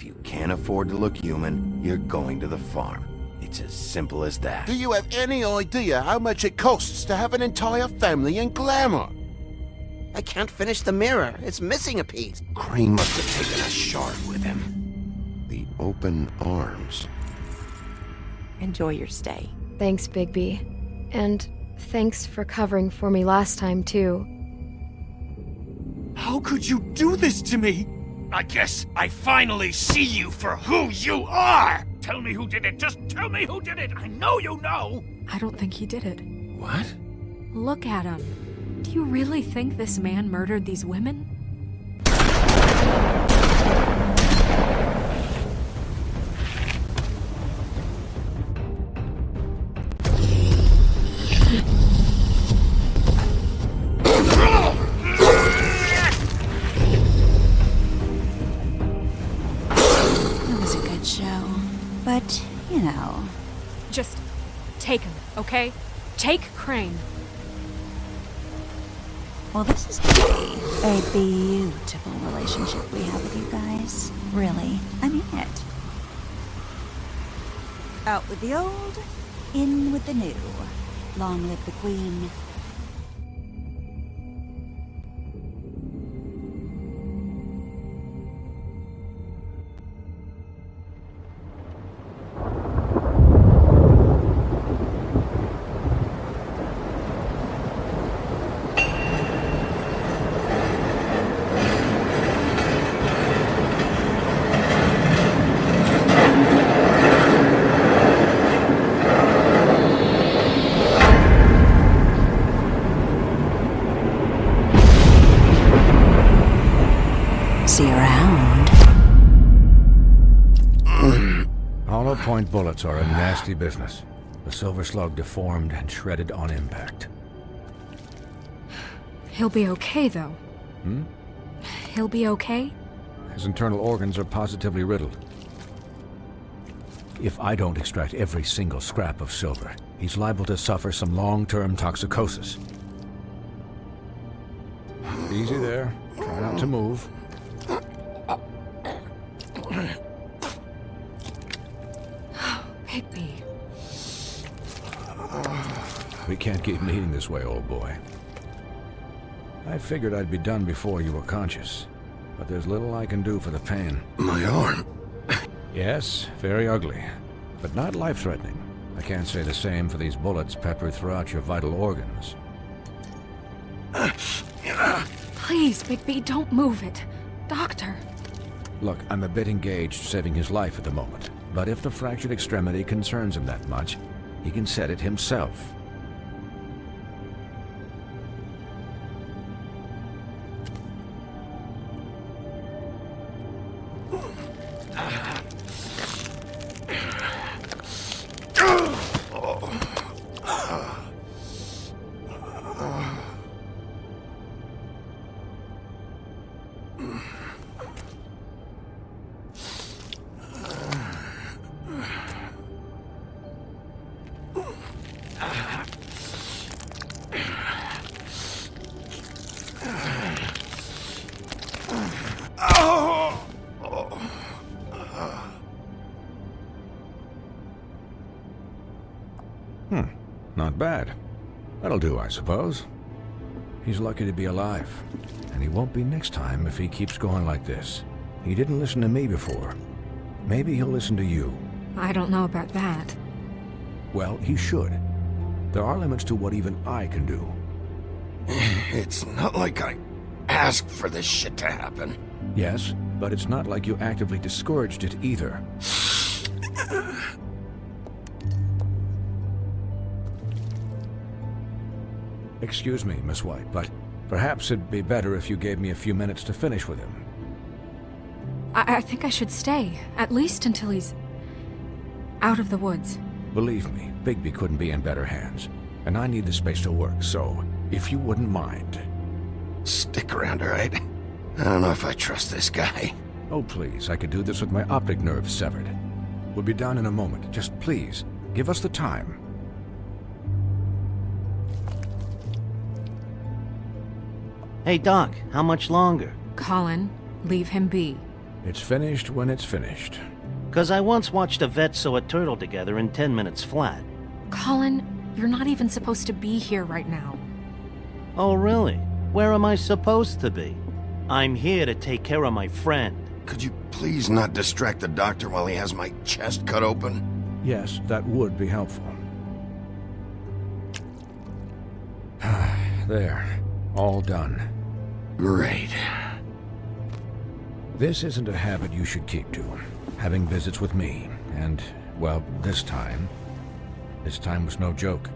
If you can't afford to look human, you're going to the farm. It's as simple as that. Do you have any idea how much it costs to have an entire family in glamour? I can't finish the mirror. It's missing a piece. Crane must have taken a shard with him. The open arms. Enjoy your stay. Thanks, Bigby. And thanks for covering for me last time, too. How could you do this to me? I guess I finally see you for who you are! Tell me who did it! Just tell me who did it! I know you know! I don't think he did it. What? Look at him. Do you really think this man murdered these women? But, you know... Just take him, okay? Take Crane. Well, this is gonna be a beautiful relationship we have with you guys. Really. I mean it. Out with the old, in with the new. Long live the Queen. See you around. Hollow point bullets are a nasty business. The silver slug deformed and shredded on impact. He'll be okay, though. He'll be okay? His internal organs are positively riddled. If I don't extract every single scrap of silver, he's liable to suffer some long-term toxicosis. Easy there. Try not to move. Bigby. We can't keep meeting this way, old boy. I figured I'd be done before you were conscious, but there's little I can do for the pain. My arm. Yes, very ugly, but not life-threatening. I can't say the same for these bullets peppered throughout your vital organs. Please, Bigby, don't move it. Doctor. Look, I'm a bit engaged saving his life at the moment, but if the fractured extremity concerns him that much, he can set it himself. Not bad. That'll do, I suppose. He's lucky to be alive, and he won't be next time if he keeps going like this. He didn't listen to me before. Maybe he'll listen to you. I don't know about that. Well, he should. There are limits to what even I can do. It's not like I asked for this shit to happen. Yes, but it's not like you actively discouraged it either. Excuse me, Miss White, but perhaps it'd be better if you gave me a few minutes to finish with him. I think I should stay, at least until he's out of the woods. Believe me, Bigby couldn't be in better hands, and I need the space to work, so if you wouldn't mind. Stick around, all right? I don't know if I trust this guy. Oh, please, I could do this with my optic nerve severed. We'll be done in a moment. Just please, give us the time. Hey, Doc, how much longer? Colin, leave him be. It's finished when it's finished. 'Cause I once watched a vet sew a turtle together in 10 minutes flat. Colin, you're not even supposed to be here right now. Oh, really? Where am I supposed to be? I'm here to take care of my friend. Could you please not distract the doctor while he has my chest cut open? Yes, that would be helpful. There. All done. Great. This isn't a habit you should keep to. Having visits with me. And, well, this time was no joke.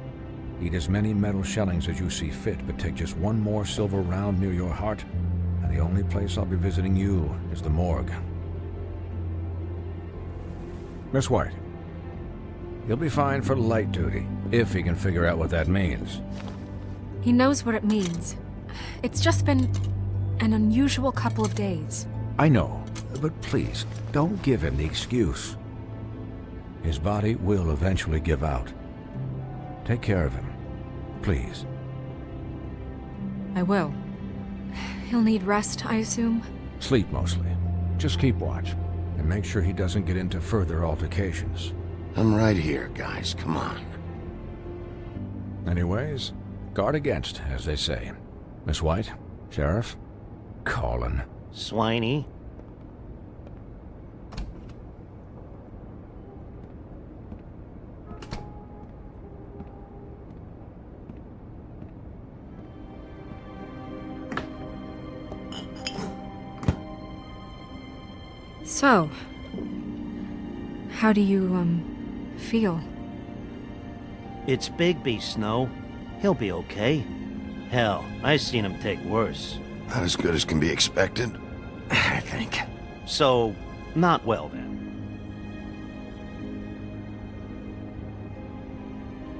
Eat as many metal shellings as you see fit, but take just one more silver round near your heart, and the only place I'll be visiting you is the morgue. Miss White, you'll be fine for light duty, if he can figure out what that means. He knows what it means. It's just been an unusual couple of days. I know, but please, don't give him the excuse. His body will eventually give out. Take care of him, please. I will. He'll need rest, I assume? Sleep mostly. Just keep watch, and make sure he doesn't get into further altercations. I'm right here, guys. Come on. Anyways, guard against, as they say. Miss White, Sheriff, Colin. Swiney. So, how do you, feel? It's Bigby, Snow. He'll be okay. Hell, I seen him take worse. Not as good as can be expected, I think. So, not well then.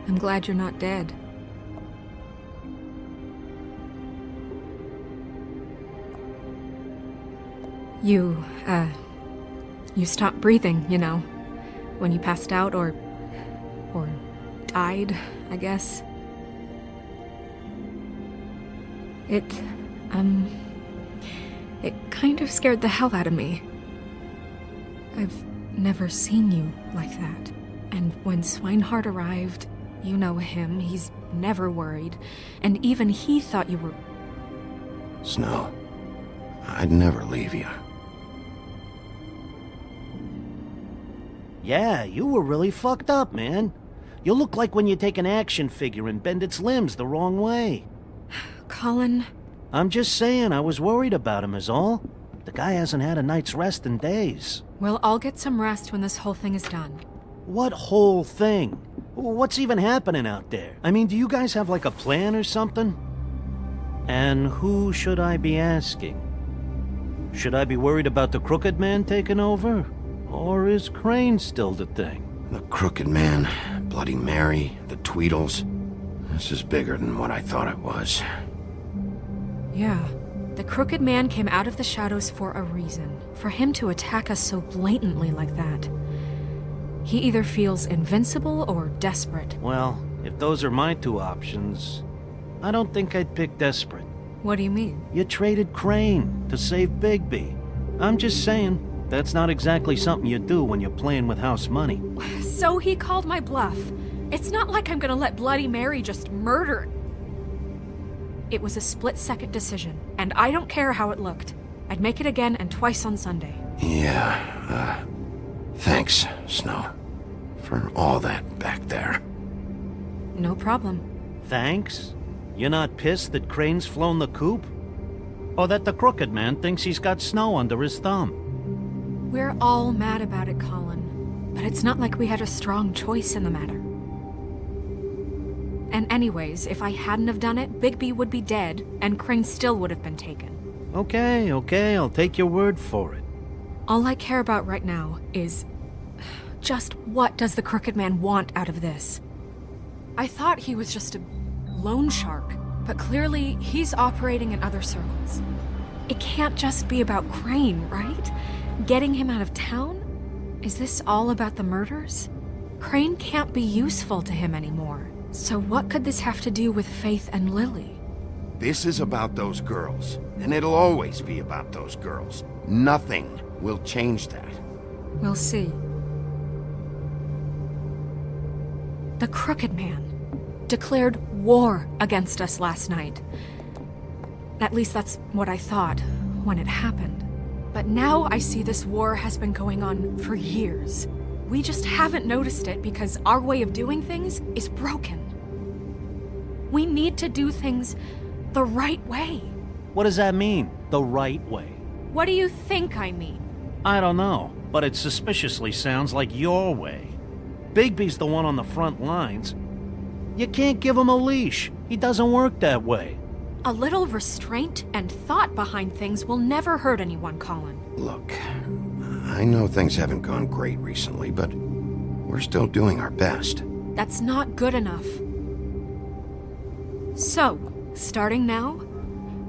I'm glad you're not dead. You stopped breathing, you know, when you passed out or died, I guess. It kind of scared the hell out of me. I've never seen you like that. And when Swinehart arrived, you know him, he's never worried. And even he thought you were... Snow, I'd never leave you. Yeah, you were really fucked up, man. You look like when you take an action figure and bend its limbs the wrong way. Colin... I'm just saying, I was worried about him is all. The guy hasn't had a night's rest in days. Well, I'll get some rest when this whole thing is done. What whole thing? What's even happening out there? I mean, do you guys have like a plan or something? And who should I be asking? Should I be worried about the Crooked Man taking over? Or is Crane still the thing? The Crooked Man, Bloody Mary, the Tweedles. This is bigger than what I thought it was. Yeah. The Crooked Man came out of the shadows for a reason. For him to attack us so blatantly like that. He either feels invincible or desperate. Well, if those are my two options, I don't think I'd pick desperate. What do you mean? You traded Crane to save Bigby. I'm just saying, that's not exactly something you do when you're playing with house money. So he called my bluff. It's not like I'm gonna let Bloody Mary just murder... It was a split-second decision, and I don't care how it looked. I'd make it again and twice on Sunday. Yeah, thanks, Snow, for all that back there. No problem. Thanks? You're not pissed that Crane's flown the coop? Or that the Crooked Man thinks he's got Snow under his thumb? We're all mad about it, Colin. But it's not like we had a strong choice in the matter. And anyways, if I hadn't have done it, Bigby would be dead, and Crane still would have been taken. Okay, I'll take your word for it. All I care about right now is... just what does the Crooked Man want out of this? I thought he was just a loan shark, but clearly he's operating in other circles. It can't just be about Crane, right? Getting him out of town? Is this all about the murders? Crane can't be useful to him anymore. So what could this have to do with Faith and Lily? This is about those girls, and it'll always be about those girls. Nothing We'll change that. We'll see. The Crooked Man declared war against us last night. At least that's what I thought when it happened. But now I see this war has been going on for years. We just haven't noticed it because our way of doing things is broken. We need to do things the right way. What does that mean, the right way? What do you think I mean? I don't know, but it suspiciously sounds like your way. Bigby's the one on the front lines. You can't give him a leash. He doesn't work that way. A little restraint and thought behind things will never hurt anyone, Colin. Look, I know things haven't gone great recently, but we're still doing our best. That's not good enough. So, starting now,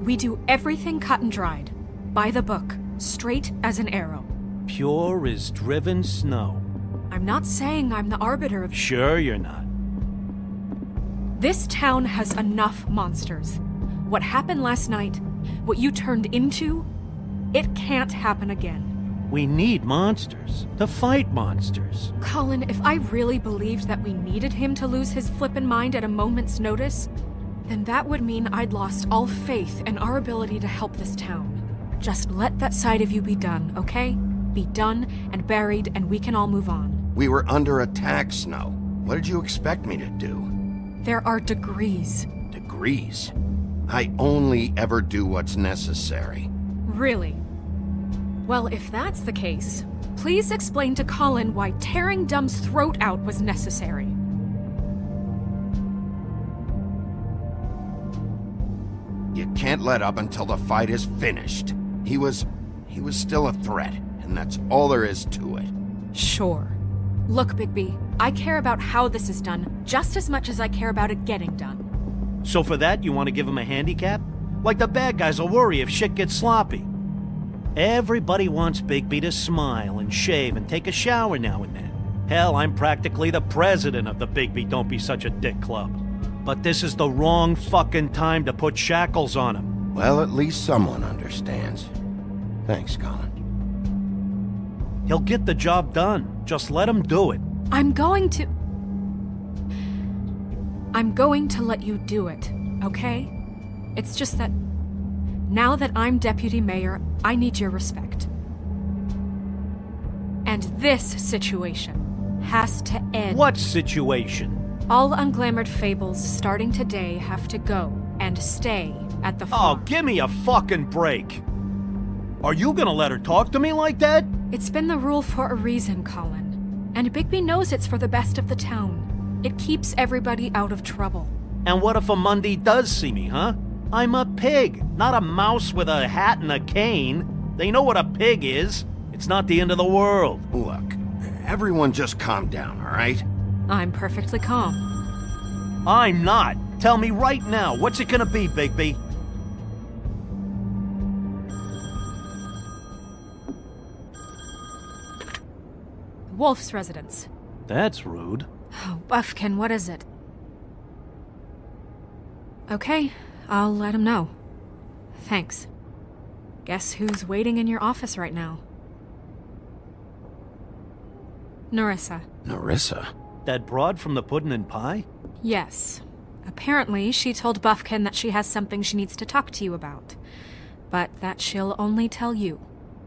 we do everything cut and dried. By the book, straight as an arrow. Pure as driven snow. I'm not saying I'm the arbiter of... Sure you're not. This town has enough monsters. What happened last night, what you turned into, it can't happen again. We need monsters to fight monsters. Colin, if I really believed that we needed him to lose his flippin' mind at a moment's notice, then that would mean I'd lost all faith in our ability to help this town. Just let that side of you be done, okay? Be done and buried, and we can all move on. We were under attack, Snow. What did you expect me to do? There are degrees. Degrees? I only ever do what's necessary. Really? Well, if that's the case, please explain to Colin why tearing Dumb's throat out was necessary. You can't let up until the fight is finished. He was still a threat, and that's all there is to it. Sure. Look, Bigby, I care about how this is done just as much as I care about it getting done. So for that, you want to give him a handicap? Like the bad guys will worry if shit gets sloppy. Everybody wants Bigby to smile and shave and take a shower now and then. Hell, I'm practically the president of the Bigby Don't Be Such a Dick Club. But this is the wrong fucking time to put shackles on him. Well, at least someone understands. Thanks, Colin. He'll get the job done. Just let him do it. I'm going to let you do it, okay? It's just that now that I'm deputy mayor, I need your respect. And this situation has to end. What situation? All unglamored fables starting today have to go and stay at the farm. Oh, give me a fucking break. Are you gonna let her talk to me like that? It's been the rule for a reason, Colin. And Bigby knows it's for the best of the town. It keeps everybody out of trouble. And what if a Monday does see me, huh? I'm a pig, not a mouse with a hat and a cane. They know what a pig is. It's not the end of the world. Look, everyone just calm down, all right? I'm perfectly calm. I'm not. Tell me right now, what's it gonna be, Bigby? Wolf's residence. That's rude. Oh, Buffkin, what is it? Okay, I'll let him know. Thanks. Guess who's waiting in your office right now? Nerissa. Nerissa? That broad from the Puddin' and Pie? Yes. Apparently, she told Buffkin that she has something she needs to talk to you about. But that she'll only tell you.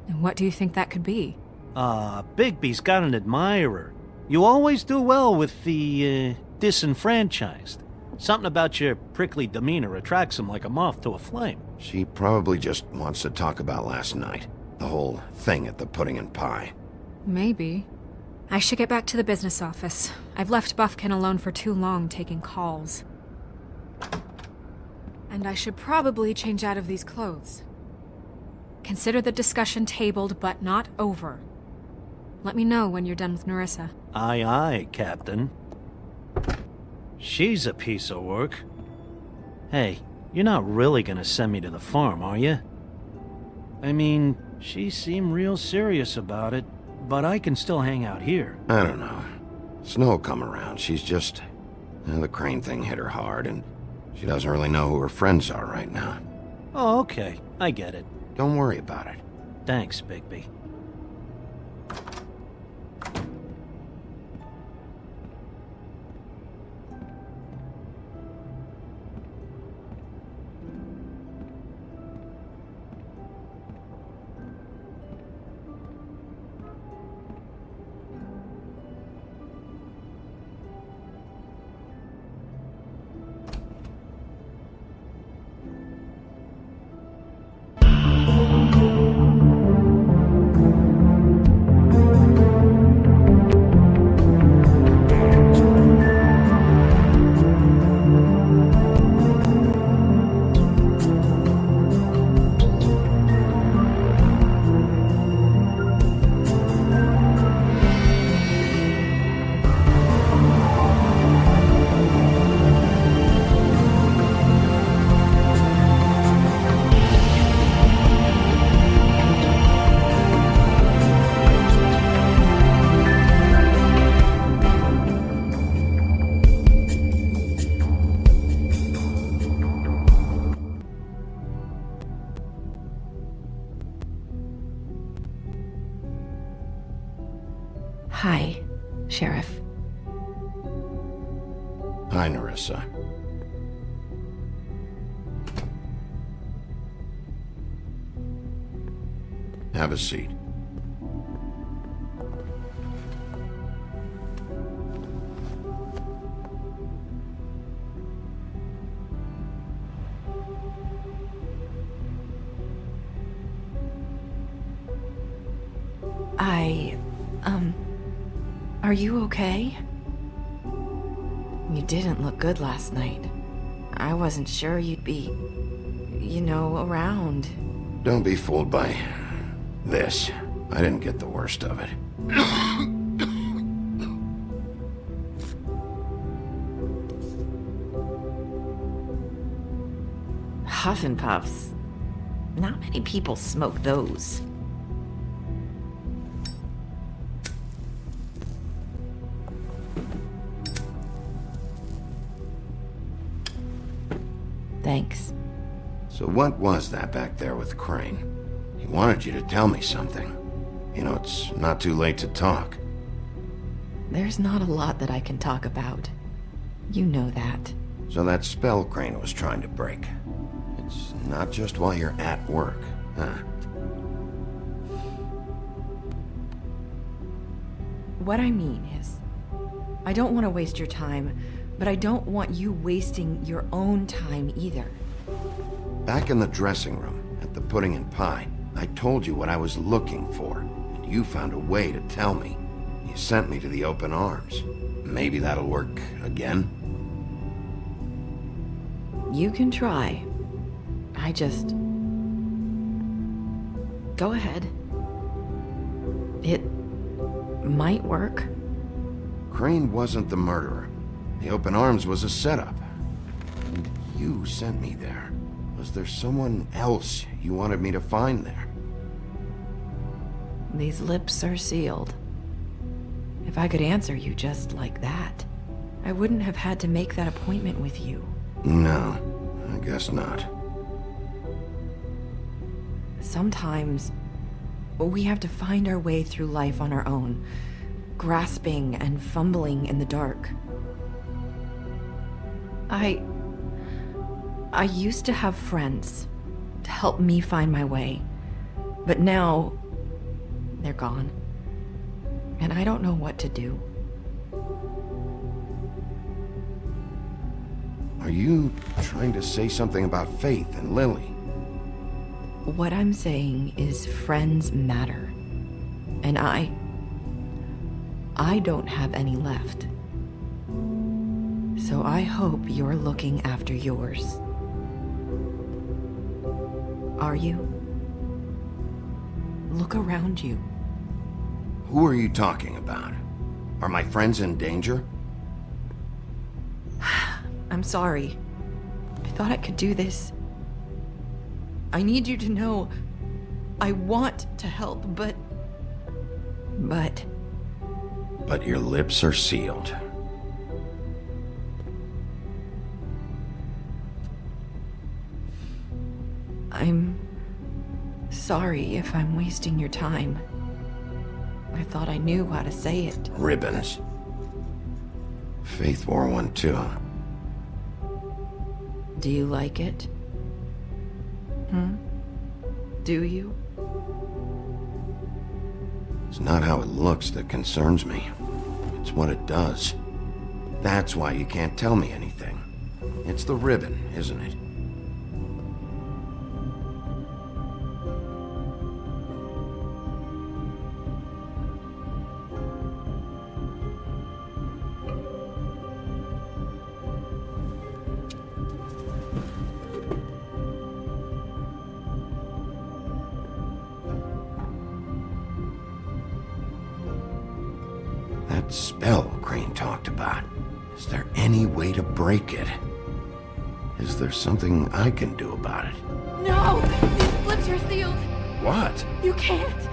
And what do you think that could be? Bigby's got an admirer. You always do well with the, disenfranchised. Something about your prickly demeanor attracts him like a moth to a flame. She probably just wants to talk about last night. The whole thing at the Pudding and Pie. Maybe. I should get back to the business office. I've left Buffkin alone for too long taking calls. And I should probably change out of these clothes. Consider the discussion tabled but not over. Let me know when you're done with Nerissa. Aye, aye, Captain. She's a piece of work. Hey, you're not really gonna send me to the farm, are you? I mean, she seemed real serious about it, but I can still hang out here. I don't know. Snow will come around. She's just... the crane thing hit her hard, and she doesn't really know who her friends are right now. Oh, okay. I get it. Don't worry about it. Thanks, Bigby. Hi, Sheriff. Hi, Nerissa. Have a seat. Are you okay? You didn't look good last night. I wasn't sure you'd be, around. Don't be fooled by this. I didn't get the worst of it. Huff and puffs. Not many people smoke those. Thanks. So what was that back there with Crane? He wanted you to tell me something. You know, it's not too late to talk. There's not a lot that I can talk about. You know that. So that spell Crane was trying to break. It's not just while you're at work, huh? What I mean is, I don't want to waste your time, but I don't want you wasting your own time either. Back in the dressing room, at the pudding and pie, I told you what I was looking for, and you found a way to tell me. You sent me to the open arms. Maybe that'll work again? You can try. I just... Go ahead. It might work. Crane wasn't the murderer. The open arms was a setup. And you sent me there. Was there someone else you wanted me to find there? These lips are sealed. If I could answer you just like that, I wouldn't have had to make that appointment with you. No, I guess not. Sometimes, we have to find our way through life on our own, grasping and fumbling in the dark. I used to have friends to help me find my way, but now they're gone, and I don't know what to do. Are you trying to say something about Faith and Lily? What I'm saying is friends matter, and I don't have any left. So I hope you're looking after yours. Are you? Look around you. Who are you talking about? Are my friends in danger? I'm sorry. I thought I could do this. I need you to know I want to help, but... But your lips are sealed. I'm sorry if I'm wasting your time. I thought I knew how to say it. Ribbons. Faith wore one too. Do you like it? Do you? It's not how it looks that concerns me. It's what it does. That's why you can't tell me anything. It's the ribbon, isn't it? That spell Crane talked about. Is there any way to break it? Is there something I can do about it? No! These lips are sealed! What? You can't!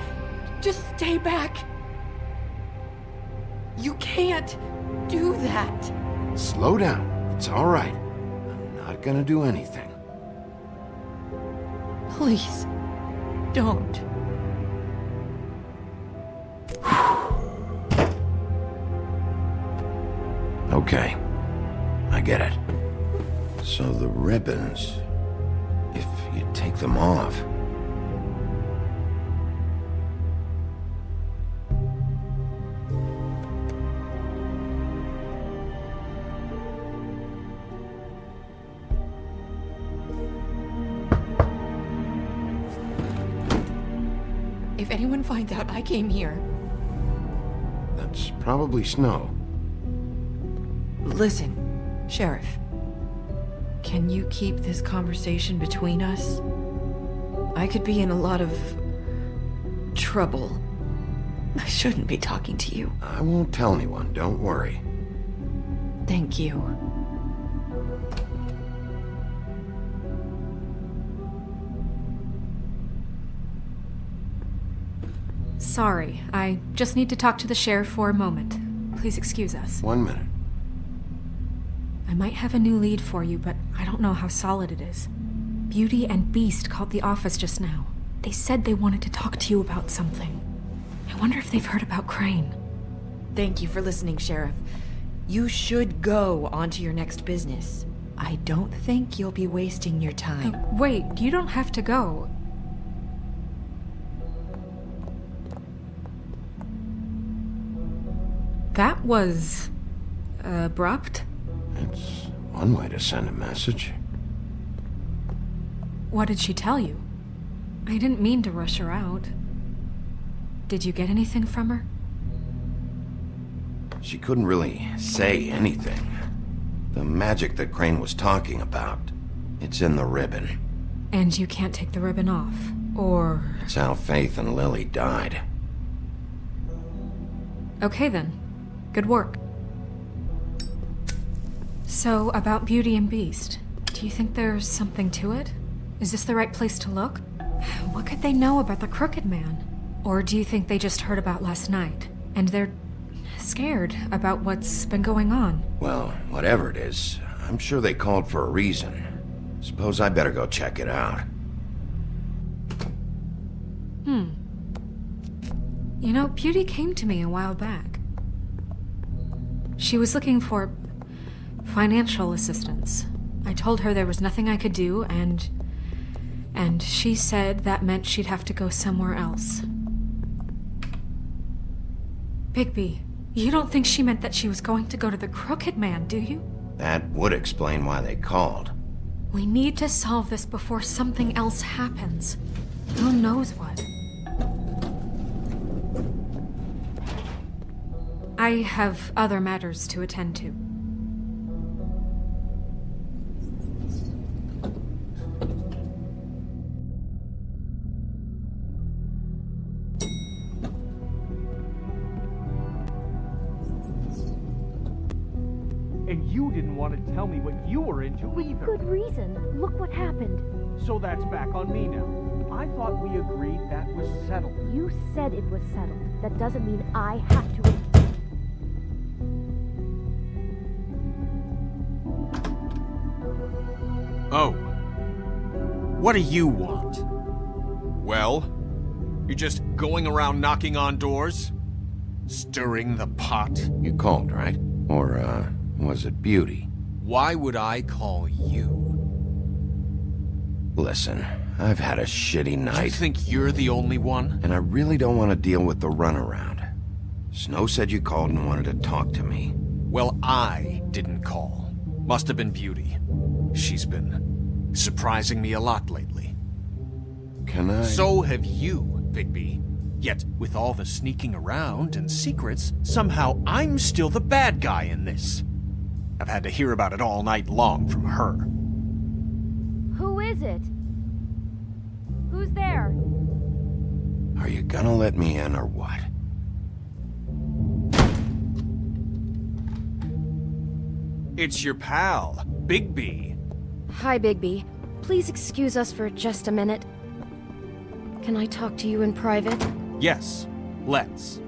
Just stay back! You can't do that! Slow down. It's all right. I'm not gonna do anything. Please, don't. Okay. I get it. So the ribbons... if you take them off... If anyone finds out I came here... That's probably Snow. Listen, Sheriff. Can you keep this conversation between us? I could be in a lot of... trouble. I shouldn't be talking to you. I won't tell anyone, don't worry. Thank you. Sorry, I just need to talk to the sheriff for a moment. Please excuse us. 1 minute. I might have a new lead for you, but I don't know how solid it is. Beauty and Beast called the office just now. They said they wanted to talk to you about something. I wonder if they've heard about Crane. Thank you for listening, Sheriff. You should go on to your next business. I don't think you'll be wasting your time. Wait, you don't have to go. That was... abrupt? It's one way to send a message. What did she tell you? I didn't mean to rush her out. Did you get anything from her? She couldn't really say anything. The magic that Crane was talking about, it's in the ribbon. And you can't take the ribbon off, or... It's how Faith and Lily died. Okay then. Good work. So, about Beauty and Beast, do you think there's something to it? Is this the right place to look? What could they know about the Crooked Man? Or do you think they just heard about last night, and they're scared about what's been going on? Well, whatever it is, I'm sure they called for a reason. Suppose I better go check it out. You know, Beauty came to me a while back. She was looking for financial assistance. I told her there was nothing I could do, and she said that meant she'd have to go somewhere else. Bigby, you don't think she meant that she was going to go to the Crooked Man, do you? That would explain why they called. We need to solve this before something else happens. Who knows what? I have other matters to attend to. And you didn't want to tell me what you were into either. Good reason. Look what happened. So that's back on me now. I thought we agreed that was settled. You said it was settled. That doesn't mean I have to... Oh. What do you want? Well, you're just going around knocking on doors? Stirring the pot? You called, right? Or, was it Beauty? Why would I call you? Listen, I've had a shitty night. You think you're the only one? And I really don't want to deal with the runaround. Snow said you called and wanted to talk to me. Well, I didn't call. Must have been Beauty. She's been surprising me a lot lately. Can I... So have you, Bigby. Yet, with all the sneaking around and secrets, somehow I'm still the bad guy in this. I've had to hear about it all night long from her. Who is it? Who's there? Are you gonna let me in or what? It's your pal, Bigby. Hi, Bigby. Please excuse us for just a minute. Can I talk to you in private? Yes, let's.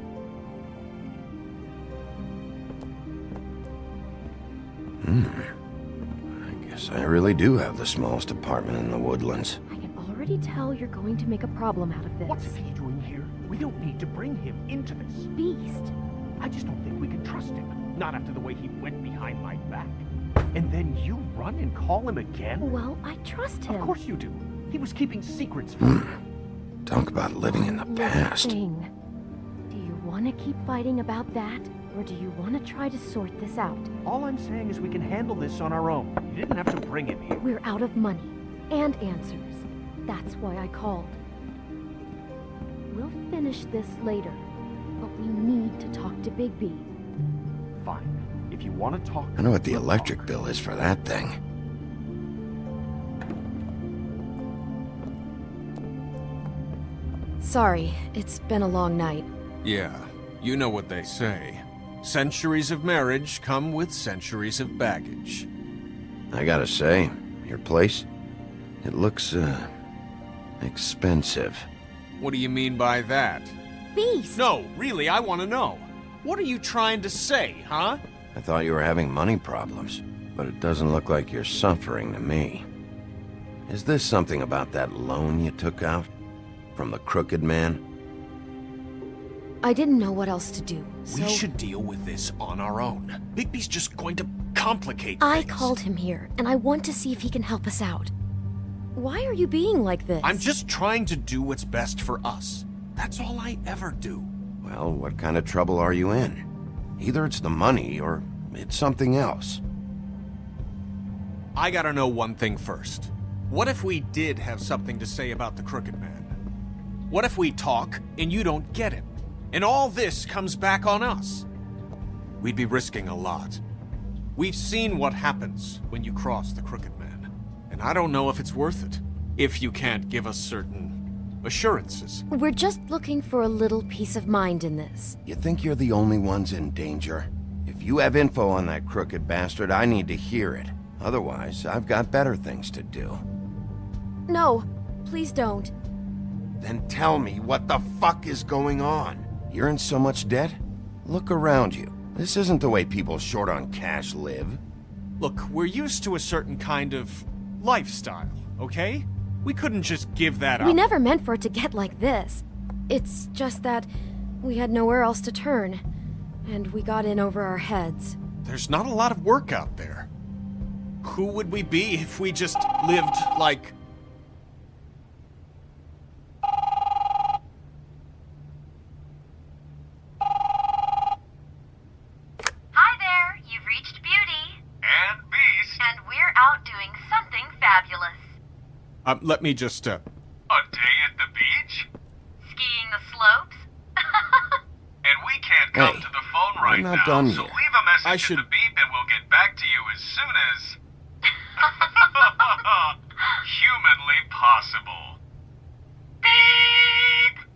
I guess I really do have the smallest apartment in the woodlands. I can already tell you're going to make a problem out of this. What's he doing here? We don't need to bring him into this. Beast. I just don't think we can trust him. Not after the way he went behind my back. And then you run and call him again? Well, I trust him. Of course you do. He was keeping secrets from you. Talk about living in the past. Do you want to keep fighting about that? Or do you want to try to sort this out? All I'm saying is we can handle this on our own. You didn't have to bring him here. We're out of money and answers. That's why I called. We'll finish this later, but we need to talk to Bigby. Fine. If you want to talk... I know what the electric bill is for that thing. Sorry, it's been a long night. Yeah, you know what they say. Centuries of marriage come with centuries of baggage. I gotta say, your place, it looks, expensive. What do you mean by that? Beast! No, really, I want to know. What are you trying to say, huh? I thought you were having money problems, but it doesn't look like you're suffering to me. Is this something about that loan you took out? From the Crooked Man? I didn't know what else to do, so... We should deal with this on our own. Bigby's just going to complicate I things. called him here, and I want to see if he can help us out. Why are you being like this? I'm just trying to do what's best for us. That's all I ever do. Well, what kind of trouble are you in? Either it's the money, or it's something else. I gotta know one thing first. What if we did have something to say about the Crooked Man? What if we talk, and you don't get him? And all this comes back on us? We'd be risking a lot. We've seen what happens when you cross the Crooked Man. And I don't know if it's worth it. If you can't give us certain assurances. We're just looking for a little peace of mind in this. You think you're the only ones in danger? If you have info on that crooked bastard, I need to hear it. Otherwise, I've got better things to do. No, please don't. Then tell me what the fuck is going on? You're in so much debt? Look around you. This isn't the way people short on cash live. Look, we're used to a certain kind of lifestyle, okay? We couldn't just give that up. We never meant for it to get like this. It's just that we had nowhere else to turn, and we got in over our heads. There's not a lot of work out there. Who would we be if we just lived like... Hi there, you've reached Beauty. And Beast. And we're out doing something fabulous. Let me just, A day at the beach? Skiing the slopes? And we can't come to the phone right I'm not now, done so yet. leave a message at the beep and we'll get back to you as soon as... humanly possible. Beep!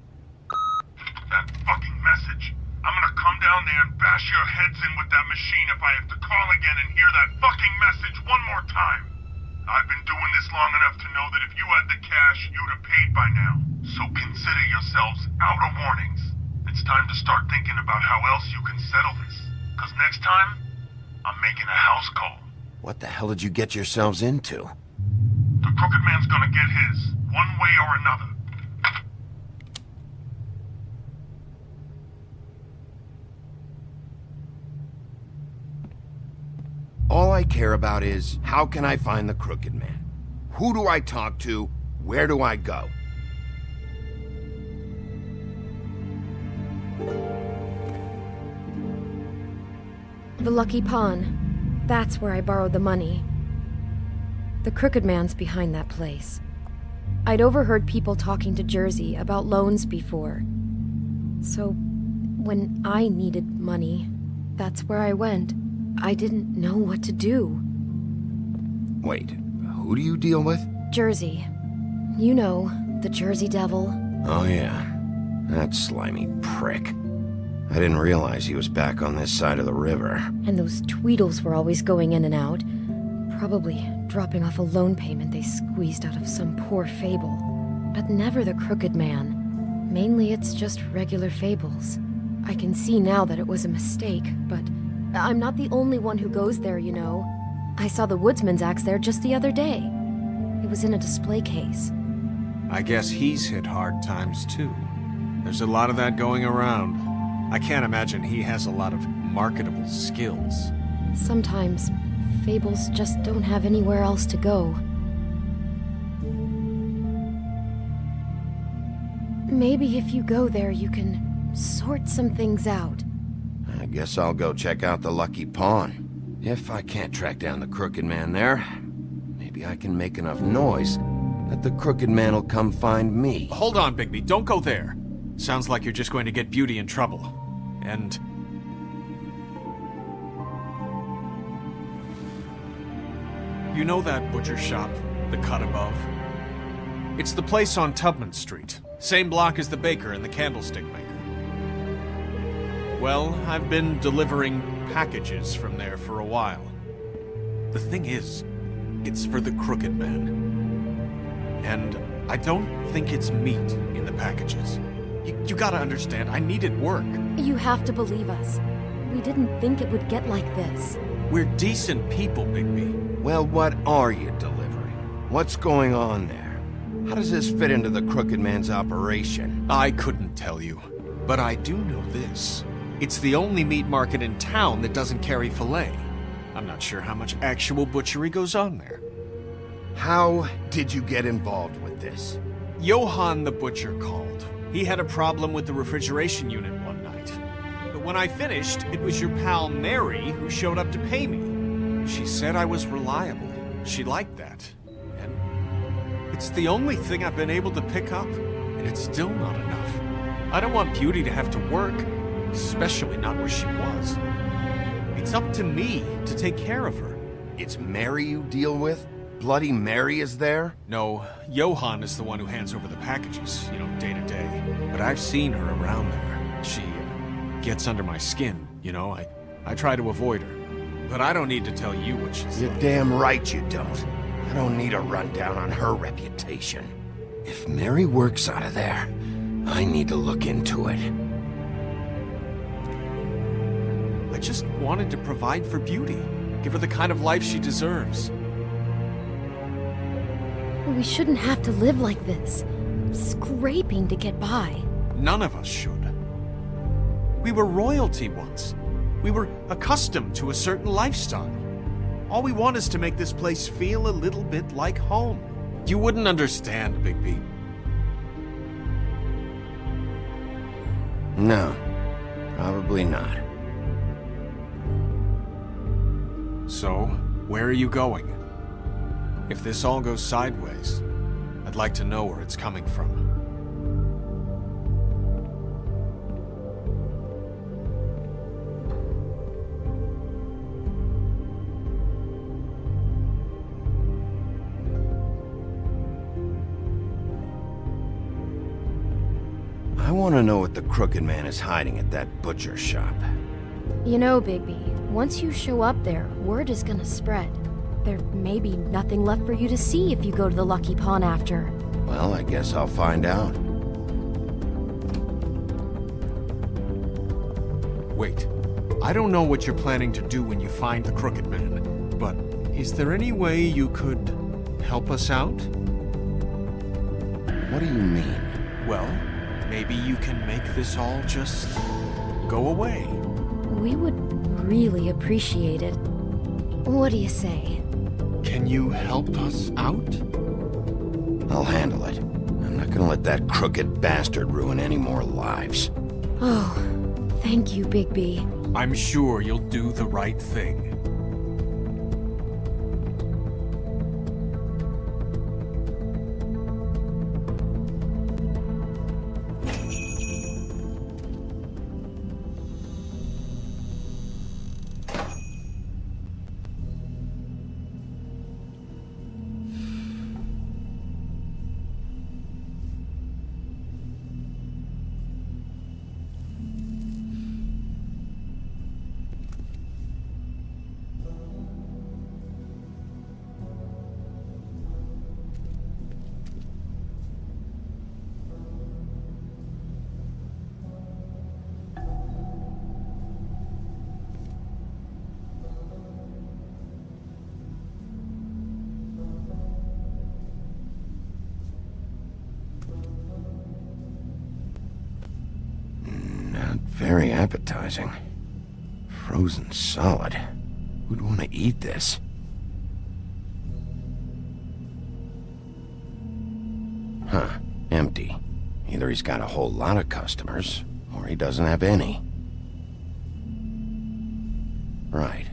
That fucking message. I'm gonna come down there and bash your heads in with that machine if I have to call again and hear that fucking message one more time. I've been doing this long enough to know that if you had the cash, you'd have paid by now. So consider yourselves out of warnings. It's time to start thinking about how else you can settle this. Because next time, I'm making a house call. What the hell did you get yourselves into? The Crooked Man's gonna get his, one way or another. All I care about is, how can I find the Crooked Man? Who do I talk to? Where do I go? The Lucky Pawn. That's where I borrowed the money. The Crooked Man's behind that place. I'd overheard people talking to Jersey about loans before. So, when I needed money, that's where I went. I didn't know what to do. Wait, who do you deal with? Jersey. You know, the Jersey Devil. Oh yeah, that slimy prick. I didn't realize he was back on this side of the river. And those Tweedles were always going in and out. Probably dropping off a loan payment they squeezed out of some poor fable. But never the Crooked Man. Mainly it's just regular fables. I can see now that it was a mistake, but I'm not the only one who goes there, you know. I saw the woodsman's axe there just the other day. It was in a display case. I guess he's hit hard times too. There's a lot of that going around. I can't imagine he has a lot of marketable skills. Sometimes, fables just don't have anywhere else to go. Maybe if you go there, you can sort some things out. I guess I'll go check out the Lucky Pawn. If I can't track down the Crooked Man there, maybe I can make enough noise that the Crooked Man will come find me. Hold on, Bigby. Don't go there. Sounds like you're just going to get Beauty in trouble. And... you know that butcher shop, the cut above? It's the place on Tubman Street. Same block as the baker and the candlestick maker. Well, I've been delivering packages from there for a while. The thing is, it's for the Crooked Man. And I don't think it's meat in the packages. You gotta understand, I needed work. You have to believe us. We didn't think it would get like this. We're decent people, Bigby. Well, what are you delivering? What's going on there? How does this fit into the Crooked Man's operation? I couldn't tell you, but I do know this. It's the only meat market in town that doesn't carry filet. I'm not sure how much actual butchery goes on there. How did you get involved with this? Johann the butcher called. He had a problem with the refrigeration unit one night. But when I finished, it was your pal Mary who showed up to pay me. She said I was reliable. She liked that. And it's the only thing I've been able to pick up, and it's still not enough. I don't want Beauty to have to work, especially not where she was. It's up to me to take care of her. It's Mary you deal with? Bloody Mary is there? No, Johann is the one who hands over the packages, day to day. But I've seen her around there. She gets under my skin, I try to avoid her. But I don't need to tell you what she's You're like. damn right you don't. I don't need a rundown on her reputation. If Mary works out of there, I need to look into it. I just wanted to provide for Beauty. Give her the kind of life she deserves. We shouldn't have to live like this, scraping to get by. None of us should. We were royalty once. We were accustomed to a certain lifestyle. All we want is to make this place feel a little bit like home. You wouldn't understand, Bigby. No, probably not. So, where are you going? If this all goes sideways, I'd like to know where it's coming from. I want to know what the Crooked Man is hiding at that butcher shop. You know, Bigby, once you show up there, word is gonna spread. There may be nothing left for you to see if you go to the Lucky Pawn after. Well, I guess I'll find out. Wait, I don't know what you're planning to do when you find the Crooked Man, but is there any way you could help us out? What do you mean? Well, maybe you can make this all just go away. We would really appreciate it. What do you say? Can you help us out? I'll handle it. I'm not gonna let that crooked bastard ruin any more lives. Oh, thank you, Bigby. I'm sure you'll do the right thing. Very appetizing. Frozen solid. Who'd want to eat this? Huh. Empty. Either he's got a whole lot of customers, or he doesn't have any. Right.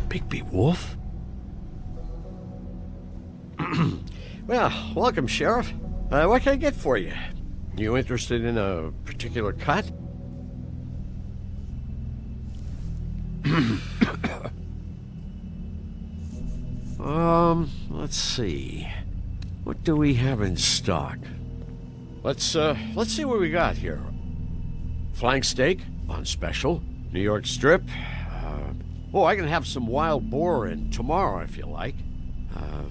Bigby Wolf? Well, welcome, Sheriff. What can I get for you? You interested in a particular cut? Let's see. What do we have in stock? Let's see what we got here. Flank steak on special. New York strip. Oh, I can have some wild boar in tomorrow if you like.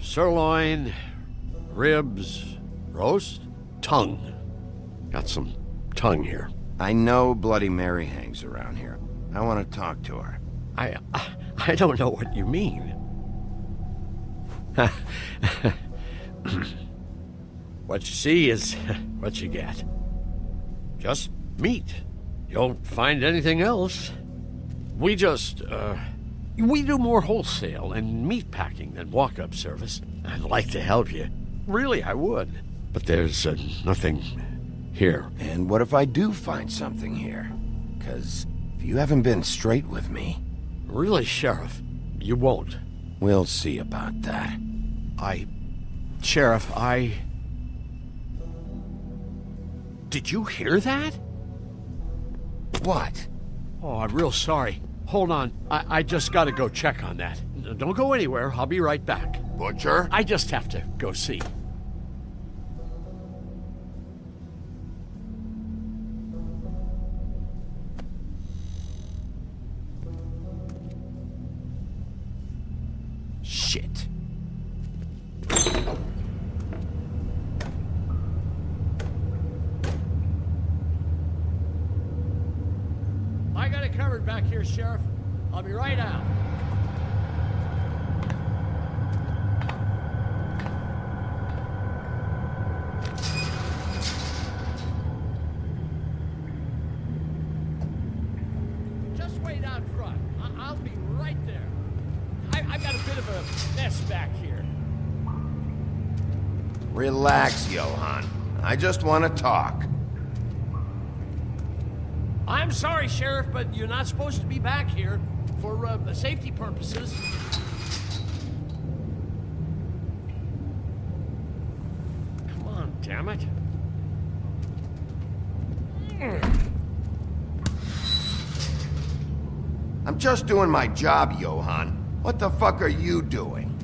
Sirloin, ribs, roast, tongue. Got some tongue here. I know Bloody Mary hangs around here. I want to talk to her. I don't know what you mean. What you see is what you get. Just meat. You don't find anything else. We just, we do more wholesale and meat packing than walk-up service. I'd like to help you. Really, I would. But there's nothing here. And what if I do find something here? 'Cause if you haven't been straight with me... Really, Sheriff, you won't. We'll see about that. Sheriff, Did you hear that? What? Oh, I'm real sorry. Hold on. I just gotta go check on that. Don't go anywhere. I'll be right back. Butcher? I just have to go see. Shit. I got it covered back here, Sheriff. I'll be right out. Just wait out front. I'll be right there. I've got a bit of a mess back here. Relax, Johann. I just want to talk. I'm sorry, Sheriff, but you're not supposed to be back here for safety purposes. Come on, damn it. I'm just doing my job, Johann. What the fuck are you doing?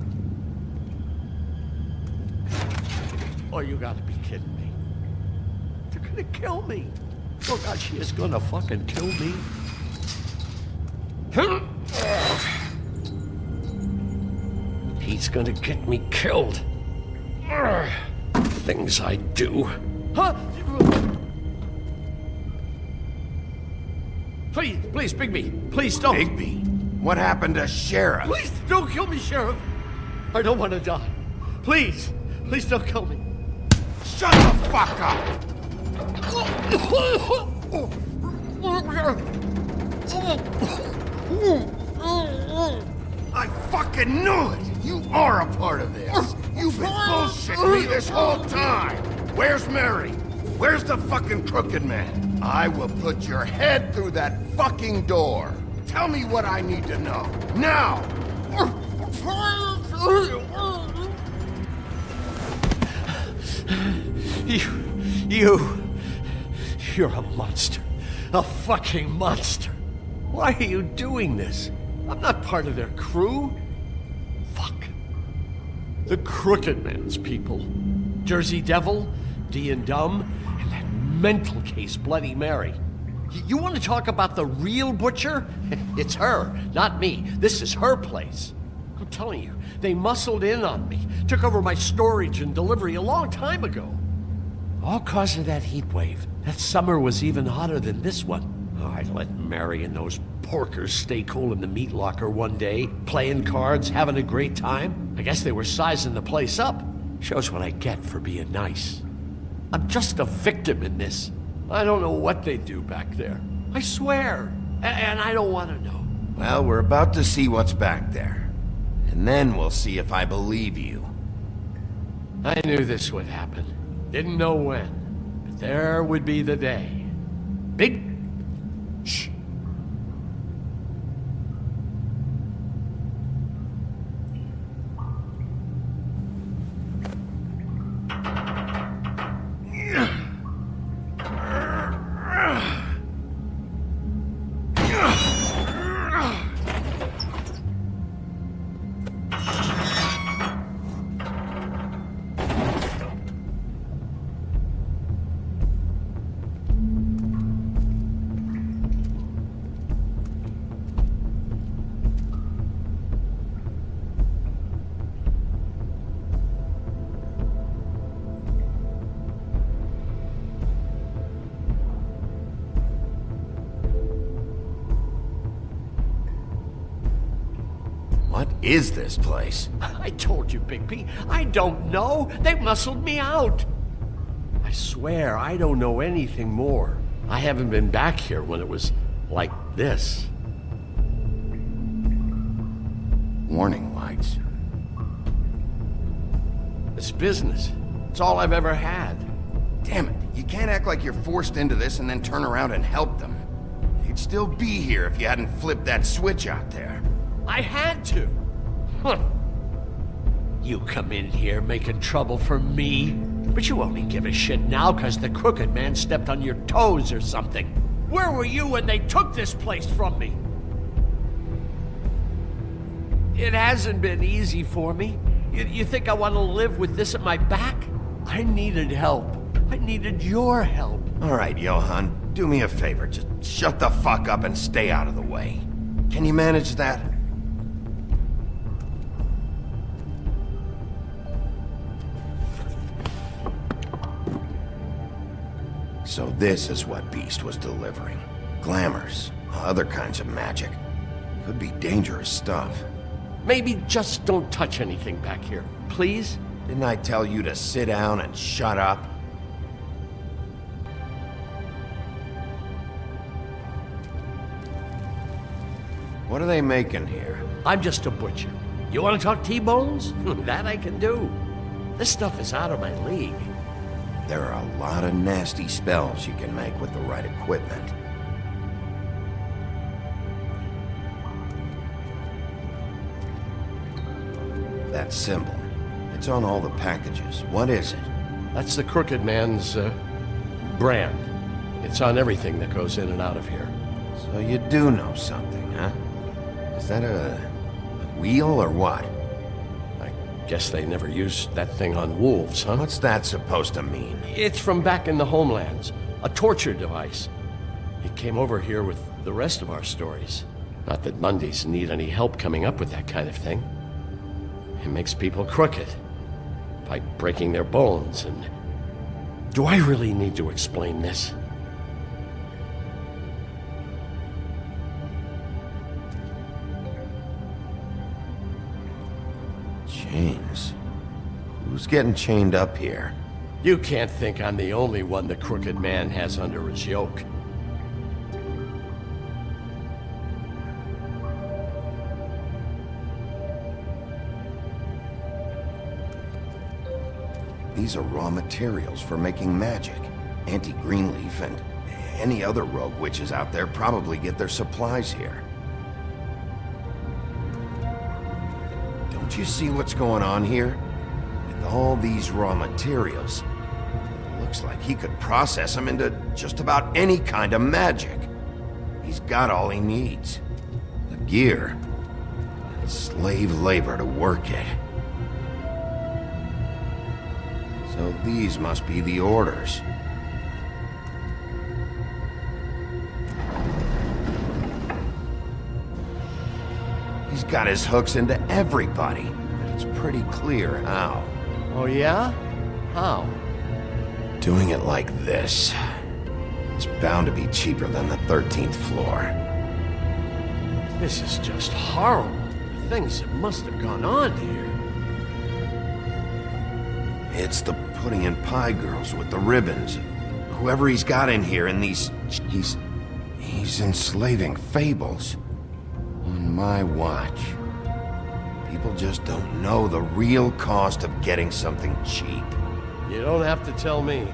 Oh, you gotta be kidding me. They're gonna kill me. Oh God, she is gonna fucking kill me. He's gonna get me killed. Things I do. Huh? Please, Bigby. Please don't. Bigby? What happened to Sheriff? Please don't kill me, Sheriff. I don't want to die. Please don't kill me. Shut the fuck up! I fucking knew it! You are a part of this! You've been bullshitting me this whole time! Where's Mary? Where's the fucking crooked man? I will put your head through that fucking door! Tell me what I need to know, now! You're a monster. A fucking monster. Why are you doing this? I'm not part of their crew. Fuck. The Crooked Man's people. Jersey Devil, D and Dumb, and that mental case, Bloody Mary. You want to talk about the real butcher? It's her, not me. This is her place. I'm telling you, they muscled in on me, took over my storage and delivery a long time ago. All cause of that heat wave. That summer was even hotter than this one. Oh, I'd let Mary and those porkers stay cool in the meat locker one day, playing cards, having a great time. I guess they were sizing the place up. Shows what I get for being nice. I'm just a victim in this. I don't know what they do back there. I swear. And I don't want to know. Well, we're about to see what's back there. And then we'll see if I believe you. I knew this would happen. Didn't know when. But there would be the day. Shh. What is this place? I told you, Bigby. I don't know. They muscled me out. I swear I don't know anything more. I haven't been back here when it was like this. Warning lights. It's business. It's all I've ever had. Damn it. You can't act like you're forced into this and then turn around and help them. You'd still be here if you hadn't flipped that switch out there. I had to. Huh. You come in here making trouble for me, but you only give a shit now because the Crooked Man stepped on your toes or something. Where were you when they took this place from me? It hasn't been easy for me. You think I want to live with this at my back? I needed help. I needed your help. All right, Johan, do me a favor. Just shut the fuck up and stay out of the way. Can you manage that? So this is what Beast was delivering. Glamours, other kinds of magic. Could be dangerous stuff. Maybe just don't touch anything back here, please? Didn't I tell you to sit down and shut up? What are they making here? I'm just a butcher. You want to talk T-bones? That I can do. This stuff is out of my league. There are a lot of nasty spells you can make with the right equipment. That symbol. It's on all the packages. What is it? That's the Crooked Man's, brand. It's on everything that goes in and out of here. So you do know something, huh? Is that a wheel or what? I guess they never used that thing on wolves, huh? What's that supposed to mean? It's from back in the homelands. A torture device. It came over here with the rest of our stories. Not that Mundies need any help coming up with that kind of thing. It makes people crooked. By breaking their bones and... Do I really need to explain this? Chains. Who's getting chained up here? You can't think I'm the only one the Crooked Man has under his yoke. These are raw materials for making magic. Auntie Greenleaf and any other rogue witches out there probably get their supplies here. Don't you see what's going on here? With all these raw materials, it looks like he could process them into just about any kind of magic. He's got all he needs. The gear, and slave labor to work it. So these must be the orders. He's got his hooks into everybody, but it's pretty clear how. Oh yeah? How? Doing it like this. It's bound to be cheaper than the 13th floor. This is just horrible. The things that must have gone on here. It's the pudding and pie girls with the ribbons. Whoever he's got in here in these... He's enslaving fables. On my watch. People just don't know the real cost of getting something cheap. You don't have to tell me.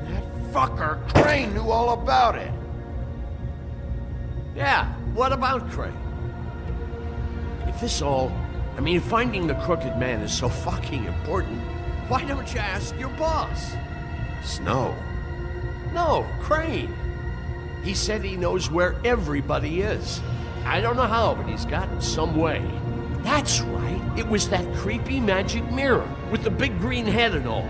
That fucker Crane knew all about it. Yeah, what about Crane? If this all... I mean, if finding the Crooked Man is so fucking important, why don't you ask your boss? Snow? No, Crane. He said he knows where everybody is. I don't know how, but he's got some way. That's right. It was that creepy magic mirror with the big green head and all.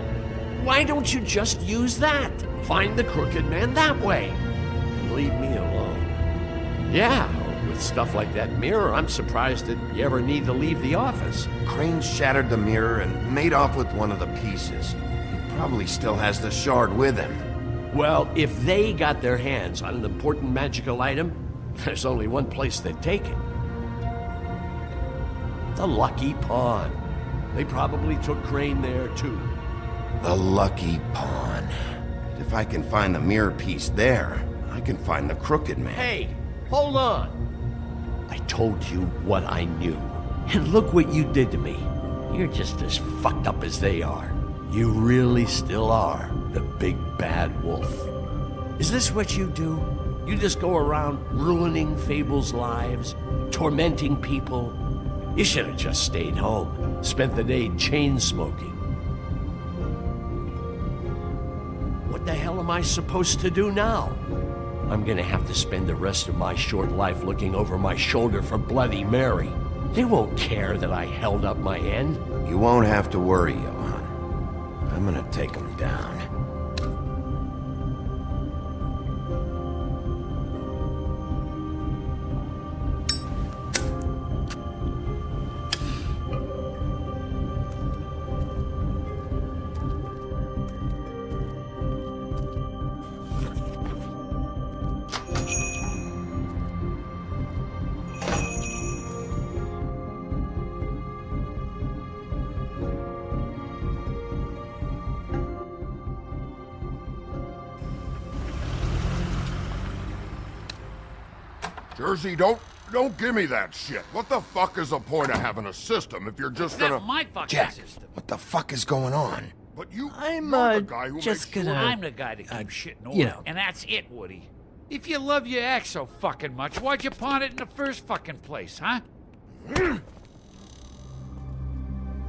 Why don't you just use that? Find the Crooked Man that way. And leave me alone. Yeah, with stuff like that mirror, I'm surprised that you ever need to leave the office. Crane shattered the mirror and made off with one of the pieces. He probably still has the shard with him. Well, if they got their hands on an important magical item, there's only one place they'd take it. The Lucky Pawn. They probably took Crane there, too. The Lucky Pawn. If I can find the mirror piece there, I can find the Crooked Man. Hey, hold on. I told you what I knew. And look what you did to me. You're just as fucked up as they are. You really still are the big bad wolf. Is this what you do? You just go around ruining Fable's lives, tormenting people? You should have just stayed home, spent the day chain smoking. What the hell am I supposed to do now? I'm gonna have to spend the rest of my short life looking over my shoulder for Bloody Mary. They won't care that I held up my end. You won't have to worry, Johan. I'm gonna take him down. Jersey, don't give me that shit. What the fuck is the point of having a system if you're just gonna... Not my fucking Jack, system. what the fuck is going on? But you're the guy who just makes gonna... sure... I'm the guy to keep shit in order. you know. And that's it, Woody. If you love your ex so fucking much, why'd you pawn it in the first fucking place, huh?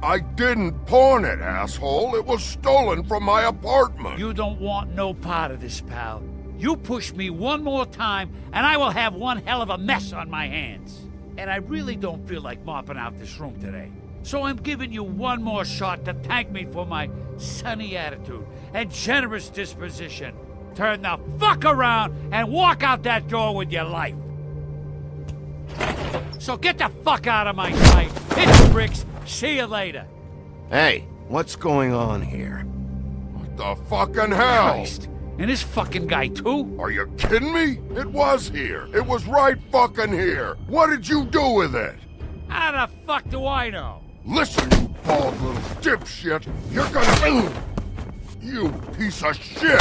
I didn't pawn it, asshole. It was stolen from my apartment. You don't want no part of this, pal. You push me one more time, and I will have one hell of a mess on my hands. And I really don't feel like mopping out this room today. So I'm giving you one more shot to thank me for my sunny attitude and generous disposition. Turn the fuck around and walk out that door with your life. So get the fuck out of my sight. Hit the bricks. See you later. Hey, what's going on here? What the fucking hell? Christ. And this fucking guy, too? Are you kidding me? It was here. It was right fucking here. What did you do with it? How the fuck do I know? Listen, you bald little dipshit. You're gonna... You piece of shit!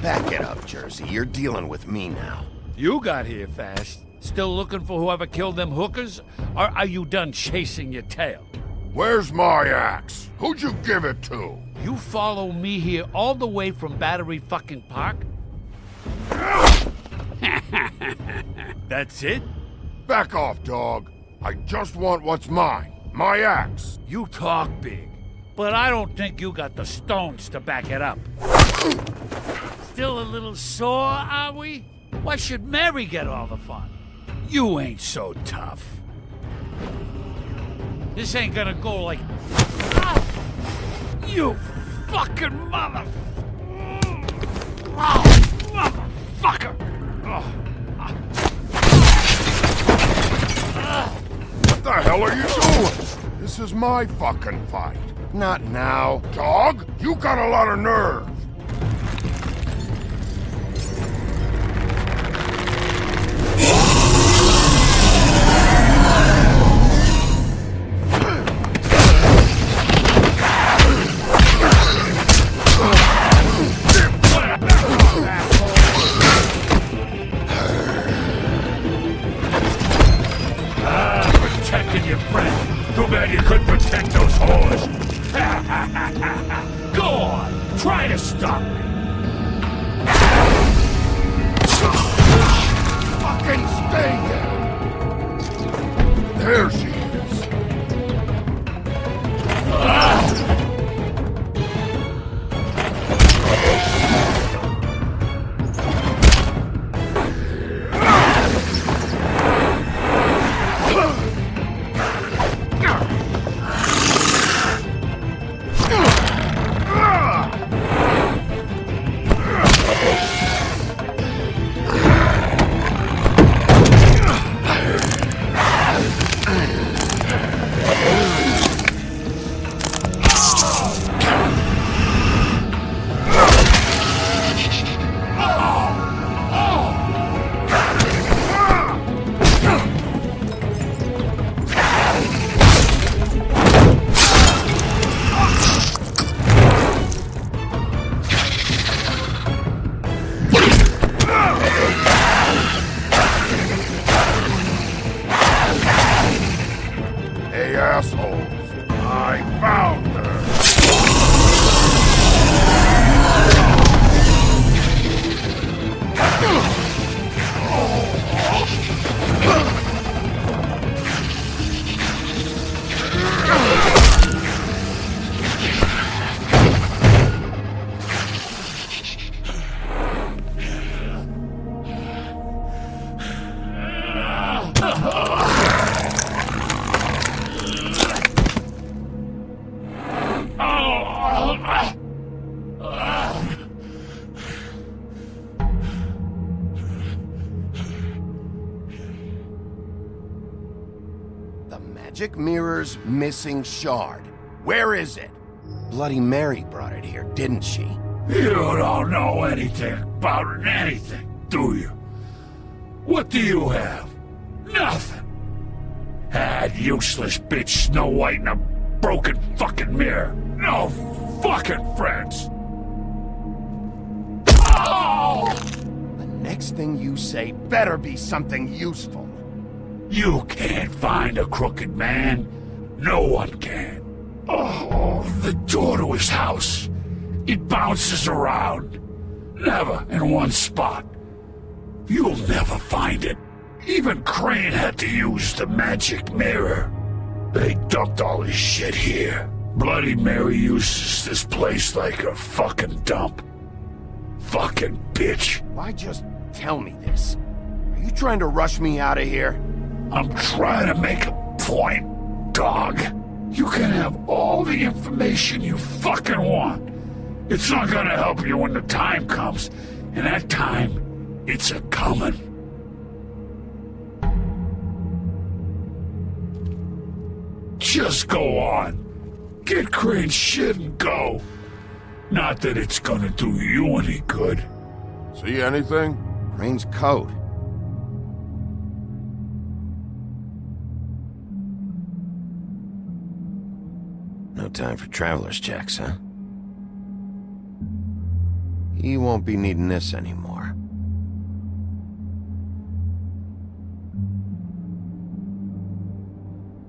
Back it up, Jersey. You're dealing with me now. You got here fast. Still looking for whoever killed them hookers? Or are you done chasing your tail? Where's my axe? Who'd you give it to? You follow me here all the way from Battery fucking Park? That's it? Back off, dog. I just want what's mine. My axe. You talk big, but I don't think you got the stones to back it up. Still a little sore, are we? Why should Mary get all the fun? You ain't so tough. This ain't gonna go like... Ah! You fucking mother... Oh, motherfucker! What the hell are you doing? This This is my fucking fight. Not now. Dog, you got a lot of nerve. Protecting your friend. Too bad you couldn't protect those whores. Go on, try to stop me. Fucking stay there. There she is. Hey, assholes. I found her. The magic mirror's missing shard. Where is it? Bloody Mary brought it here, didn't she? You don't know anything about anything, do you? What do you have? Nothing. Had useless bitch Snow White and a broken fucking mirror. No fucking friends. Oh! The next thing you say better be something useful. You can't find a crooked man. No one can. Oh, the door to his house. It bounces around. Never in one spot. You'll never find it. Even Crane had to use the magic mirror. They dumped all his shit here. Bloody Mary uses this place like a fucking dump. Fucking bitch. Why just tell me this? Are you trying to rush me out of here? I'm trying to make a point, dog. You can have all the information you fucking want. It's not gonna help you when the time comes. And that time, it's a-comin'. Just go on. Get Crane's shit and go. Not that it's gonna do you any good. See anything? Crane's coat. No time for traveler's checks, huh? He won't be needing this anymore.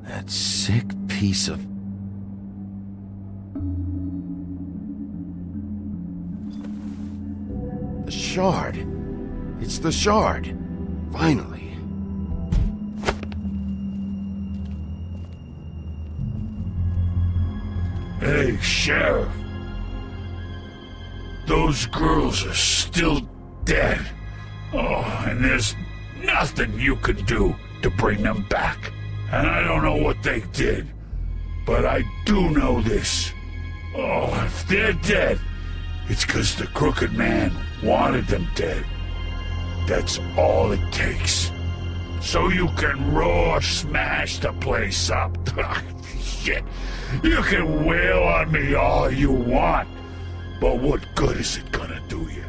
That sick piece of... The shard. It's the shard. Finally. Hey, Sheriff. Those girls are still dead. Oh, and there's nothing you can do to bring them back. And I don't know what they did, but I do know this. Oh, if they're dead, it's 'cause the Crooked Man wanted them dead. That's all it takes. so you can raw smash the place up. Shit, you can wail on me all you want, but what good is it gonna do you?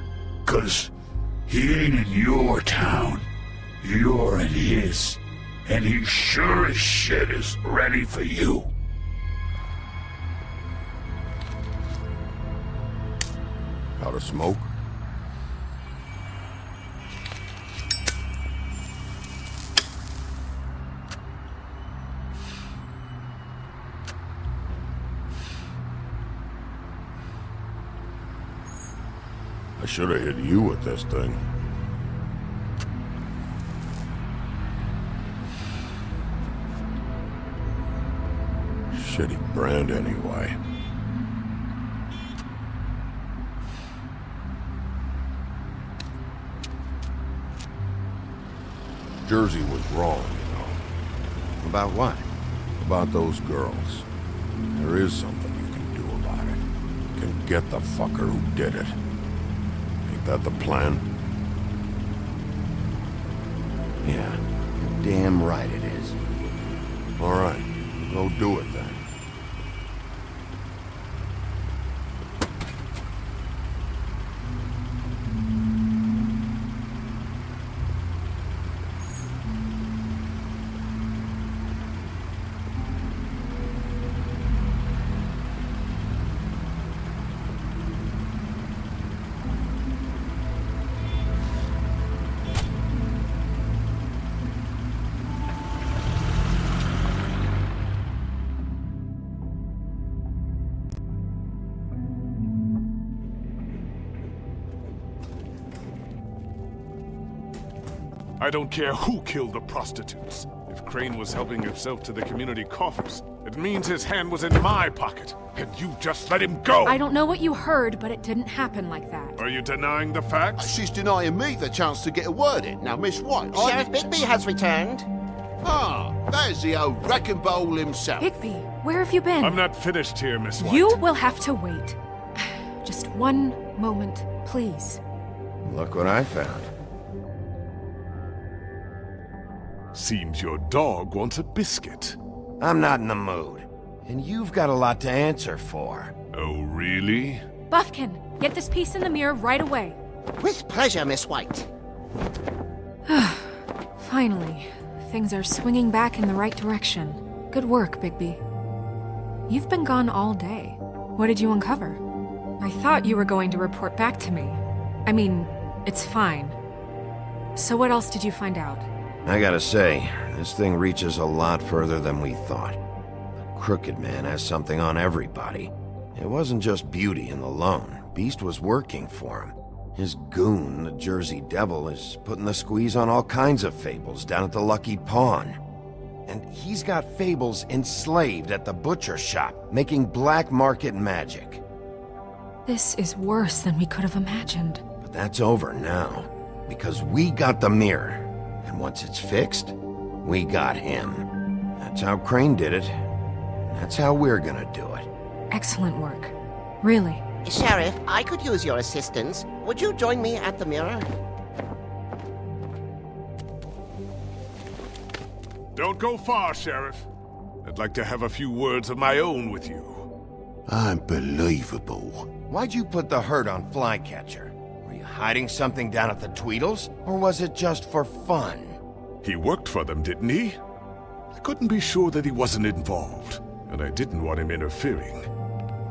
'Cause he ain't in your town, you're in his, and he sure as shit is ready for you. Out of smoke? I should have hit you with this thing. Shitty brand anyway. Jersey was wrong, you know. About what? About those girls. There is something you can do about it. You can get the fucker who did it. Ain't that the plan? Yeah, you're damn right it is. All right, go do it then. I don't care who killed the prostitutes. If Crane was helping himself to the community coffers, it means his hand was in my pocket, and you just let him go! I don't know what you heard, but it didn't happen like that. Are you denying the facts? She's denying me the chance to get a word in. Now, Miss White, Sheriff Bigby has returned. Ah, there's the old wrecking ball himself. Bigby, where have you been? I'm not finished here, Miss White. You will have to wait. Just one moment, please. Look what I found. Seems your dog wants a biscuit. I'm not in the mood. And you've got a lot to answer for. Oh, really? Buffkin, get this piece in the mirror right away. With pleasure, Miss White. Finally, things are swinging back in the right direction. Good work, Bigby. You've been gone all day. What did you uncover? I thought you were going to report back to me. I mean, it's fine. So what else did you find out? I gotta say, this thing reaches a lot further than we thought. The Crooked Man has something on everybody. It wasn't just Beauty and the Lone. Beast was working for him. His goon, the Jersey Devil, is putting the squeeze on all kinds of Fables down at the Lucky Pawn. And he's got Fables enslaved at the butcher shop, making black market magic. This is worse than we could have imagined. But that's over now, because we got the mirror. And once it's fixed, we got him. That's how Crane did it. That's how we're gonna do it. Excellent work. Really. Sheriff, I could use your assistance. Would you join me at the mirror? Don't go far, Sheriff. I'd like to have a few words of my own with you. Unbelievable. Why'd you put the hurt on Flycatcher? Were you hiding something down at the Tweedles? Or was it just for fun? He worked for them, didn't he? I couldn't be sure that he wasn't involved, and I didn't want him interfering.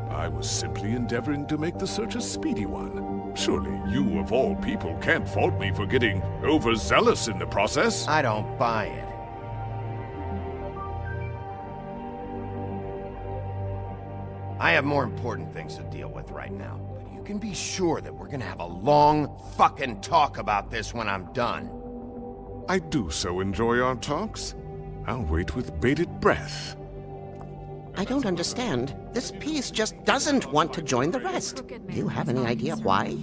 I was simply endeavoring to make the search a speedy one. Surely you, of all people, can't fault me for getting overzealous in the process. I don't buy it. I have more important things to deal with right now, but you can be sure that we're gonna have a long fucking talk about this when I'm done. I do so enjoy our talks. I'll wait with bated breath. I don't understand. This piece just doesn't want to join the rest. Do you have any idea why?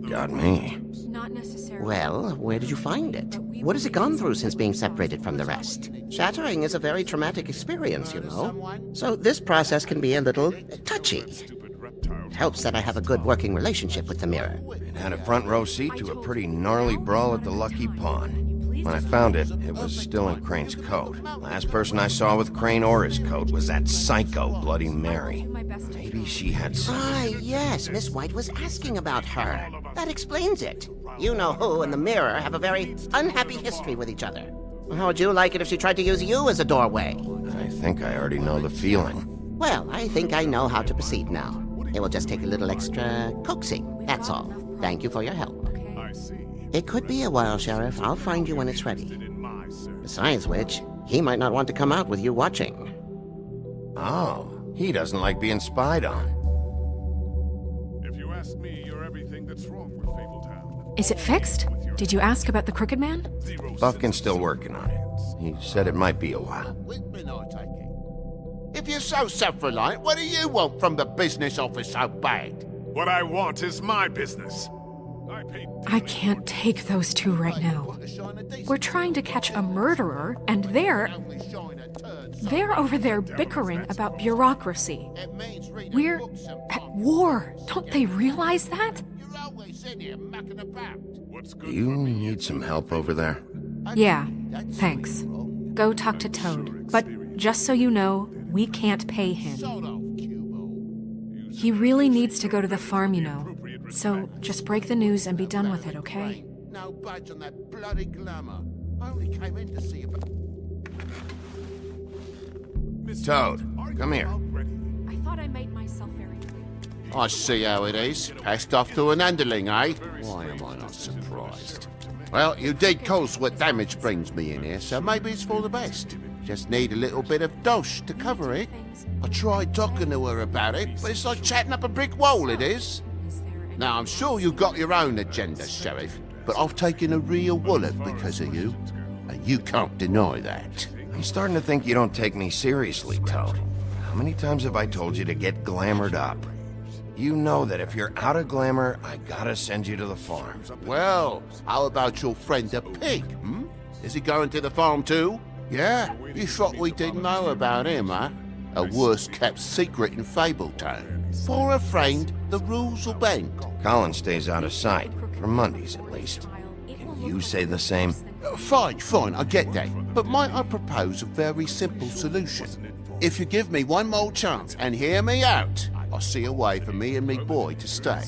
Got me. Not necessarily. Well, where did you find it? What has it gone through since being separated from the rest? Shattering is a very traumatic experience, you know. So this process can be a little touchy. It helps that I have a good working relationship with the mirror. It had a front row seat to a pretty gnarly brawl at the Lucky Pawn. When I found it, it was still in Crane's coat. Last person I saw with Crane or his coat was that psycho Bloody Mary. Maybe she had some... Ah, yes, Miss White was asking about her. That explains it. You know who and the mirror have a very unhappy history with each other. How would you like it if she tried to use you as a doorway? I think I already know the feeling. Well, I think I know how to proceed now. It will just take a little extra coaxing, that's all. Thank you for your help. It could be a while, Sheriff. I'll find you when it's ready. Besides which, he might not want to come out with you watching. Oh, he doesn't like being spied on. If you ask me, you're everything that's wrong with Fabletown. Is it fixed? Did you ask about the Crooked Man? Buffkin's still working on it. He said it might be a while. If you're so self-reliant, what do you want from the business office so bad? What I want is my business. I can't take those two right now. We're trying to catch a murderer, and they're over there bickering about bureaucracy. We're at war. Don't they realize that? You need some help over there? Yeah, thanks. Go talk to Toad. But just so you know, we can't pay him. He really needs to go to the farm, you know. So just break the news and be done with it, okay? No budge on that bloody glamour. I only came in to see about... Toad, come here. I thought I made myself very clear. I see how it is. Passed off to an underling, eh? Why am I not surprised? Well, you did cause what damage brings me in here, so maybe it's for the best. Just need a little bit of dosh to cover it. I tried talking to her about it, but it's like chatting up a brick wall, it is. Now, I'm sure you've got your own agenda, Sheriff, but I've taken a real wallet because of you, and you can't deny that. I'm starting to think you don't take me seriously, Toad. How many times have I told you to get glamored up? You know that if you're out of glamour, I gotta send you to the farm. Well, how about your friend the pig, hmm? Is he going to the farm too? Yeah? You thought we didn't know about him, huh? A worst-kept secret in Fabletown. For a friend, the rules will bend. Colin stays out of sight, for Mondays at least. Can you say the same? Fine, I get that. But might I propose a very simple solution? If you give me one more chance and hear me out, I'll see a way for me and me boy to stay.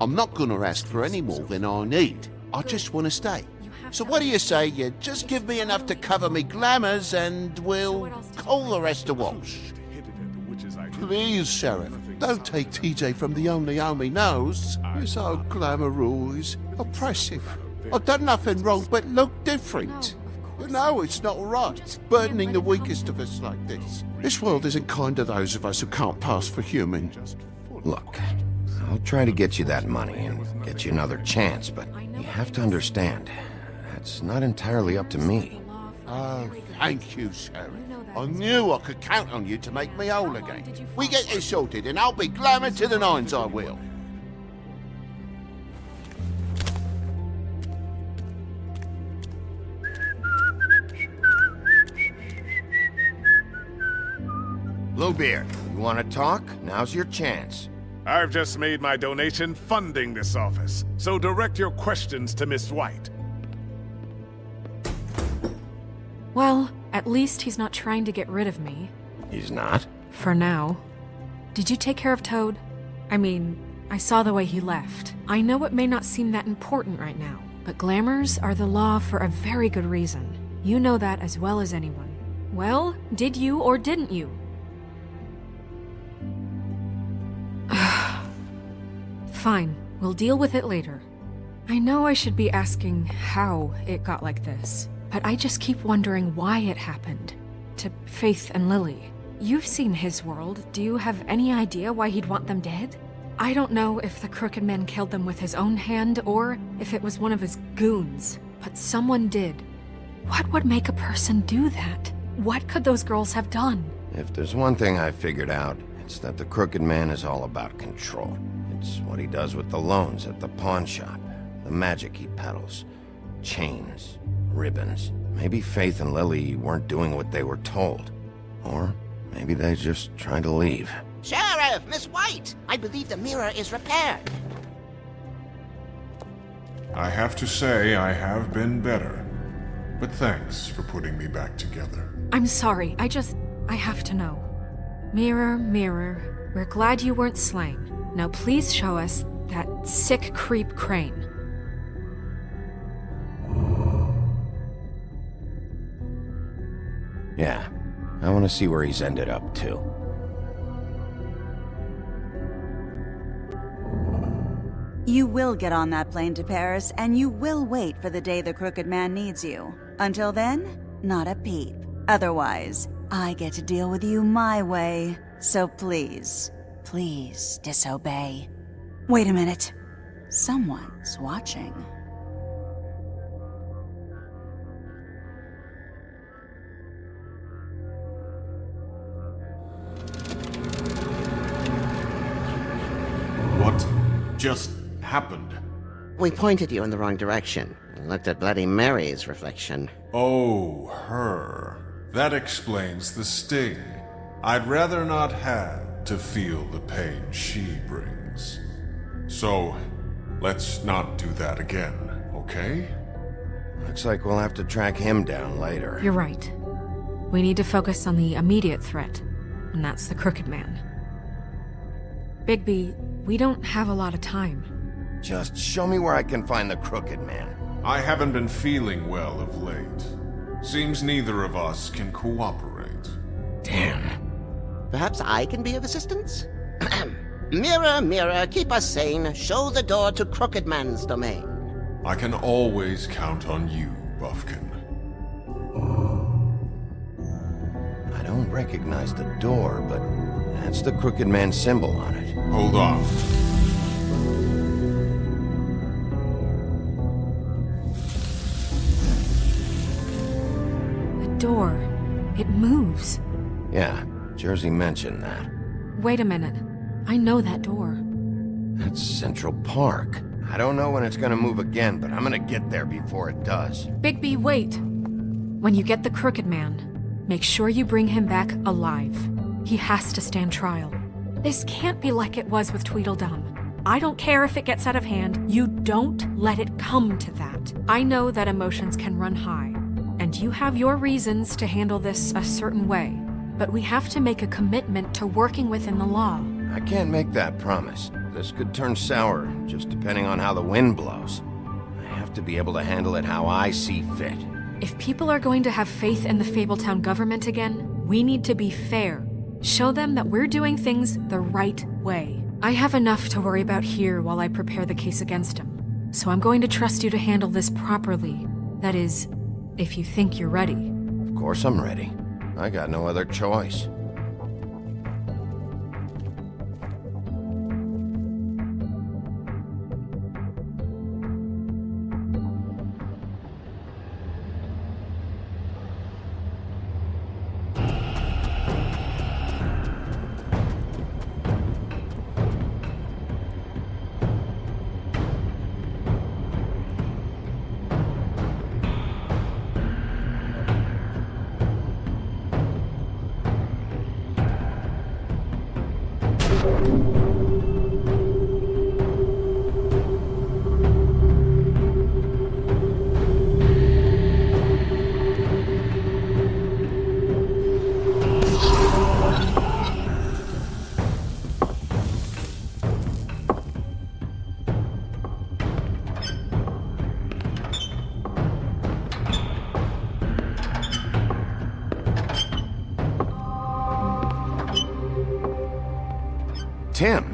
I'm not gonna ask for any more than I need. I just want to stay. So what do you say you just give me enough to cover me glamours and we'll call the rest a wash? Please, Sheriff, don't take TJ from the only homie knows. This old glamour rule is oppressive. I've done nothing wrong but look different. You know it's not right, burdening the weakest of us like this. This world isn't kind to those of us who can't pass for human. Look, I'll try to get you that money and get you another chance, but you have to understand, that's not entirely up to me. Oh, thank you, Sheriff. I knew I could count on you to make me whole again. We get this sorted and I'll be glamour to the nines, I will. Bluebeard, you want to talk? Now's your chance. I've just made my donation funding this office, so direct your questions to Miss White. Well, at least he's not trying to get rid of me. He's not? For now. Did you take care of Toad? I mean, I saw the way he left. I know it may not seem that important right now, but glamours are the law for a very good reason. You know that as well as anyone. Well, did you or didn't you? Fine, we'll deal with it later. I know I should be asking how it got like this, but I just keep wondering why it happened. To Faith and Lily. You've seen his world. Do you have any idea why he'd want them dead? I don't know if the Crooked Man killed them with his own hand or if it was one of his goons, but someone did. What would make a person do that? What could those girls have done? If there's one thing I figured out, it's that the Crooked Man is all about control. It's what he does with the loans at the pawn shop, the magic he peddles, chains, ribbons. Maybe Faith and Lily weren't doing what they were told. Or maybe they just tried to leave. Sheriff, Miss White! I believe the mirror is repaired. I have to say I have been better. But thanks for putting me back together. I'm sorry, I have to know. Mirror, mirror, we're glad you weren't slain. Now please show us that sick creep Crane. Yeah, I want to see where he's ended up, too. You will get on that plane to Paris, and you will wait for the day the Crooked Man needs you. Until then, not a peep. Otherwise, I get to deal with you my way. So please, please disobey. Wait a minute. Someone's watching. What just happened? We pointed you in the wrong direction and looked at Bloody Mary's reflection. Oh, her. That explains the sting. I'd rather not have to feel the pain she brings. So, let's not do that again, okay? Looks like we'll have to track him down later. You're right. We need to focus on the immediate threat, and that's the Crooked Man. Bigby, we don't have a lot of time. Just show me where I can find the Crooked Man. I haven't been feeling well of late. Seems neither of us can cooperate. Damn. Perhaps I can be of assistance? Mirror, mirror, keep us sane. Show the door to Crooked Man's domain. I can always count on you, Buffkin. I don't recognize the door, but that's the Crooked Man symbol on it. Hold on. The door. It moves. Yeah, Jersey mentioned that. Wait a minute. I know that door. That's Central Park. I don't know when it's gonna move again, but I'm gonna get there before it does. Bigby, wait! When you get the Crooked Man, make sure you bring him back alive. He has to stand trial. This can't be like it was with Tweedledum. I don't care if it gets out of hand. You don't let it come to that. I know that emotions can run high, and you have your reasons to handle this a certain way. But we have to make a commitment to working within the law. I can't make that promise. This could turn sour, just depending on how the wind blows. I have to be able to handle it how I see fit. If people are going to have faith in the Fabletown government again, we need to be fair. Show them that we're doing things the right way. I have enough to worry about here while I prepare the case against him. So I'm going to trust you to handle this properly. That is, if you think you're ready. Of course I'm ready. I got no other choice. Tim,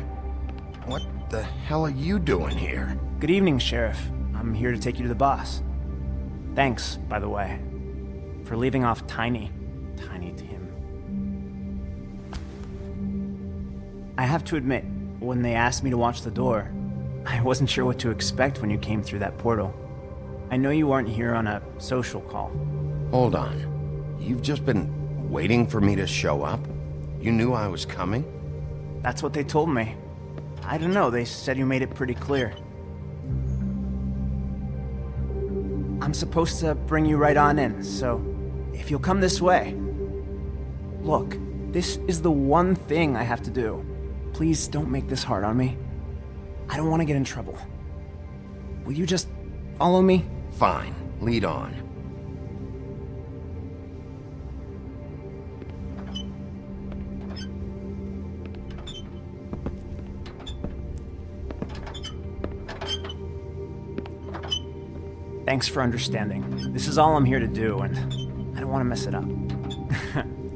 what the hell are you doing here? Good evening, Sheriff. I'm here to take you to the boss. Thanks, by the way, for leaving off Tiny Tim. I have to admit, when they asked me to watch the door, I wasn't sure what to expect when you came through that portal. I know you aren't here on a social call. Hold on. You've just been waiting for me to show up? You knew I was coming? That's what they told me. I don't know, they said you made it pretty clear. I'm supposed to bring you right on in, so if you'll come this way. Look, this is the one thing I have to do. Please don't make this hard on me. I don't want to get in trouble. Will you just follow me? Fine, lead on. Thanks for understanding. This is all I'm here to do, and I don't want to mess it up.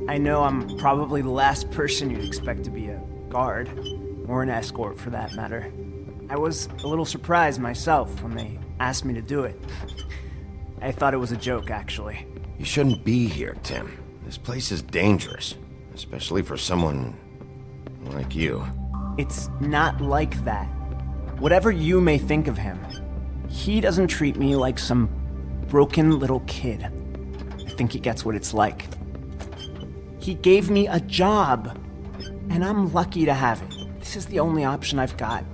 I know I'm probably the last person you'd expect to be a guard, or an escort for that matter. I was a little surprised myself when they asked me to do it. I thought it was a joke, actually. You shouldn't be here, Tim. This place is dangerous, especially for someone like you. It's not like that. Whatever you may think of him, he doesn't treat me like some broken little kid. I think he gets what it's like. He gave me a job, and I'm lucky to have it. This is the only option I've got.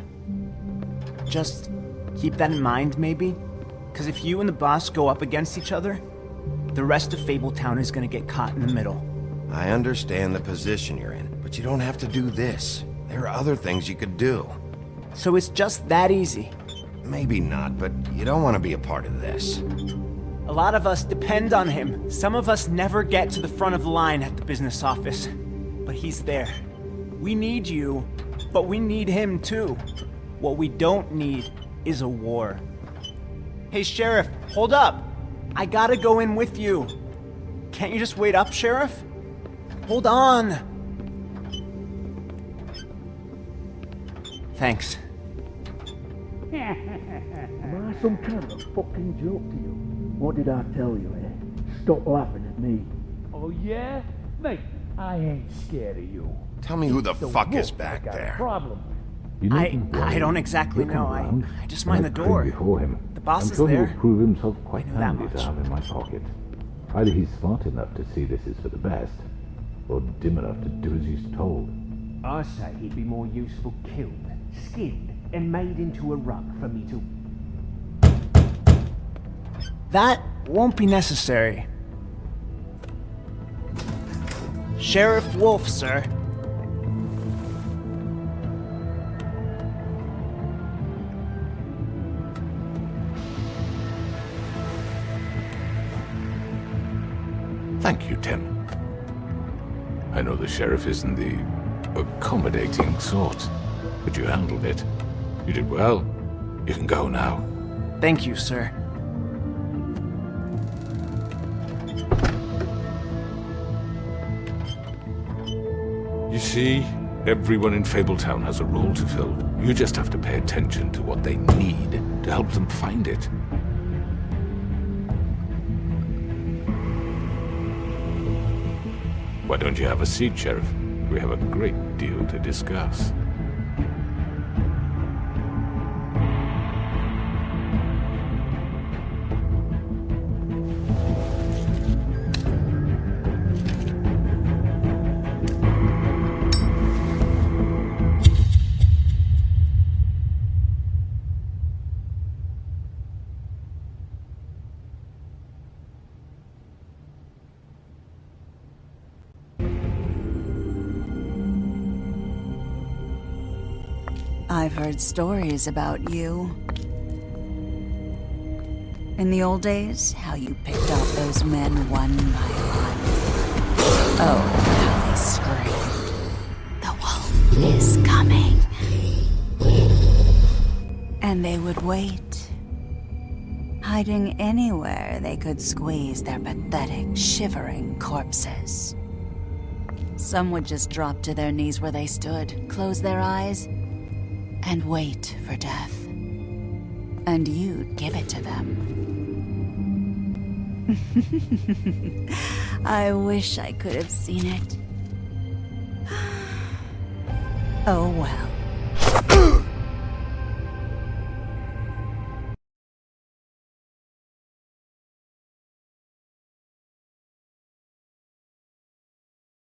Just keep that in mind, maybe? Because if you and the boss go up against each other, the rest of Fabletown is gonna get caught in the middle. I understand the position you're in, but you don't have to do this. There are other things you could do. So it's just that easy? Maybe not, but you don't want to be a part of this. A lot of us depend on him. Some of us never get to the front of the line at the business office. But he's there. We need you, but we need him too. What we don't need is a war. Hey, Sheriff, hold up! I gotta go in with you. Can't you just wait up, Sheriff? Hold on! Thanks. Am I some kind of a fucking joke to you? What did I tell you, eh? Stop laughing at me. Oh, yeah? Mate, I ain't scared of you. Tell me who the fuck is wolf back I got a there. problem. I don't exactly know. I just mind the door. Before him. The boss I'm is sure there. he'll prove himself quite I know that handy much. to have in my pocket. Either he's smart enough to see this is for the best, or dim enough to do as he's told. I say he'd be more useful killed, skinned, and made into a rug for me to... That won't be necessary. Sheriff Wolf, sir. Thank you, Tim. I know the sheriff isn't the accommodating sort, but you handled it. You did well. You can go now. Thank you, sir. You see, everyone in Fabletown has a role to fill. You just have to pay attention to what they need to help them find it. Why don't you have a seat, Sheriff? We have a great deal to discuss. I've heard stories about you. In the old days, how you picked off those men one by one. Oh, how they screamed. The wolf is coming. And they would wait, hiding anywhere they could squeeze their pathetic, shivering corpses. Some would just drop to their knees where they stood, close their eyes, and wait for death. And you'd give it to them. I wish I could have seen it. Oh well.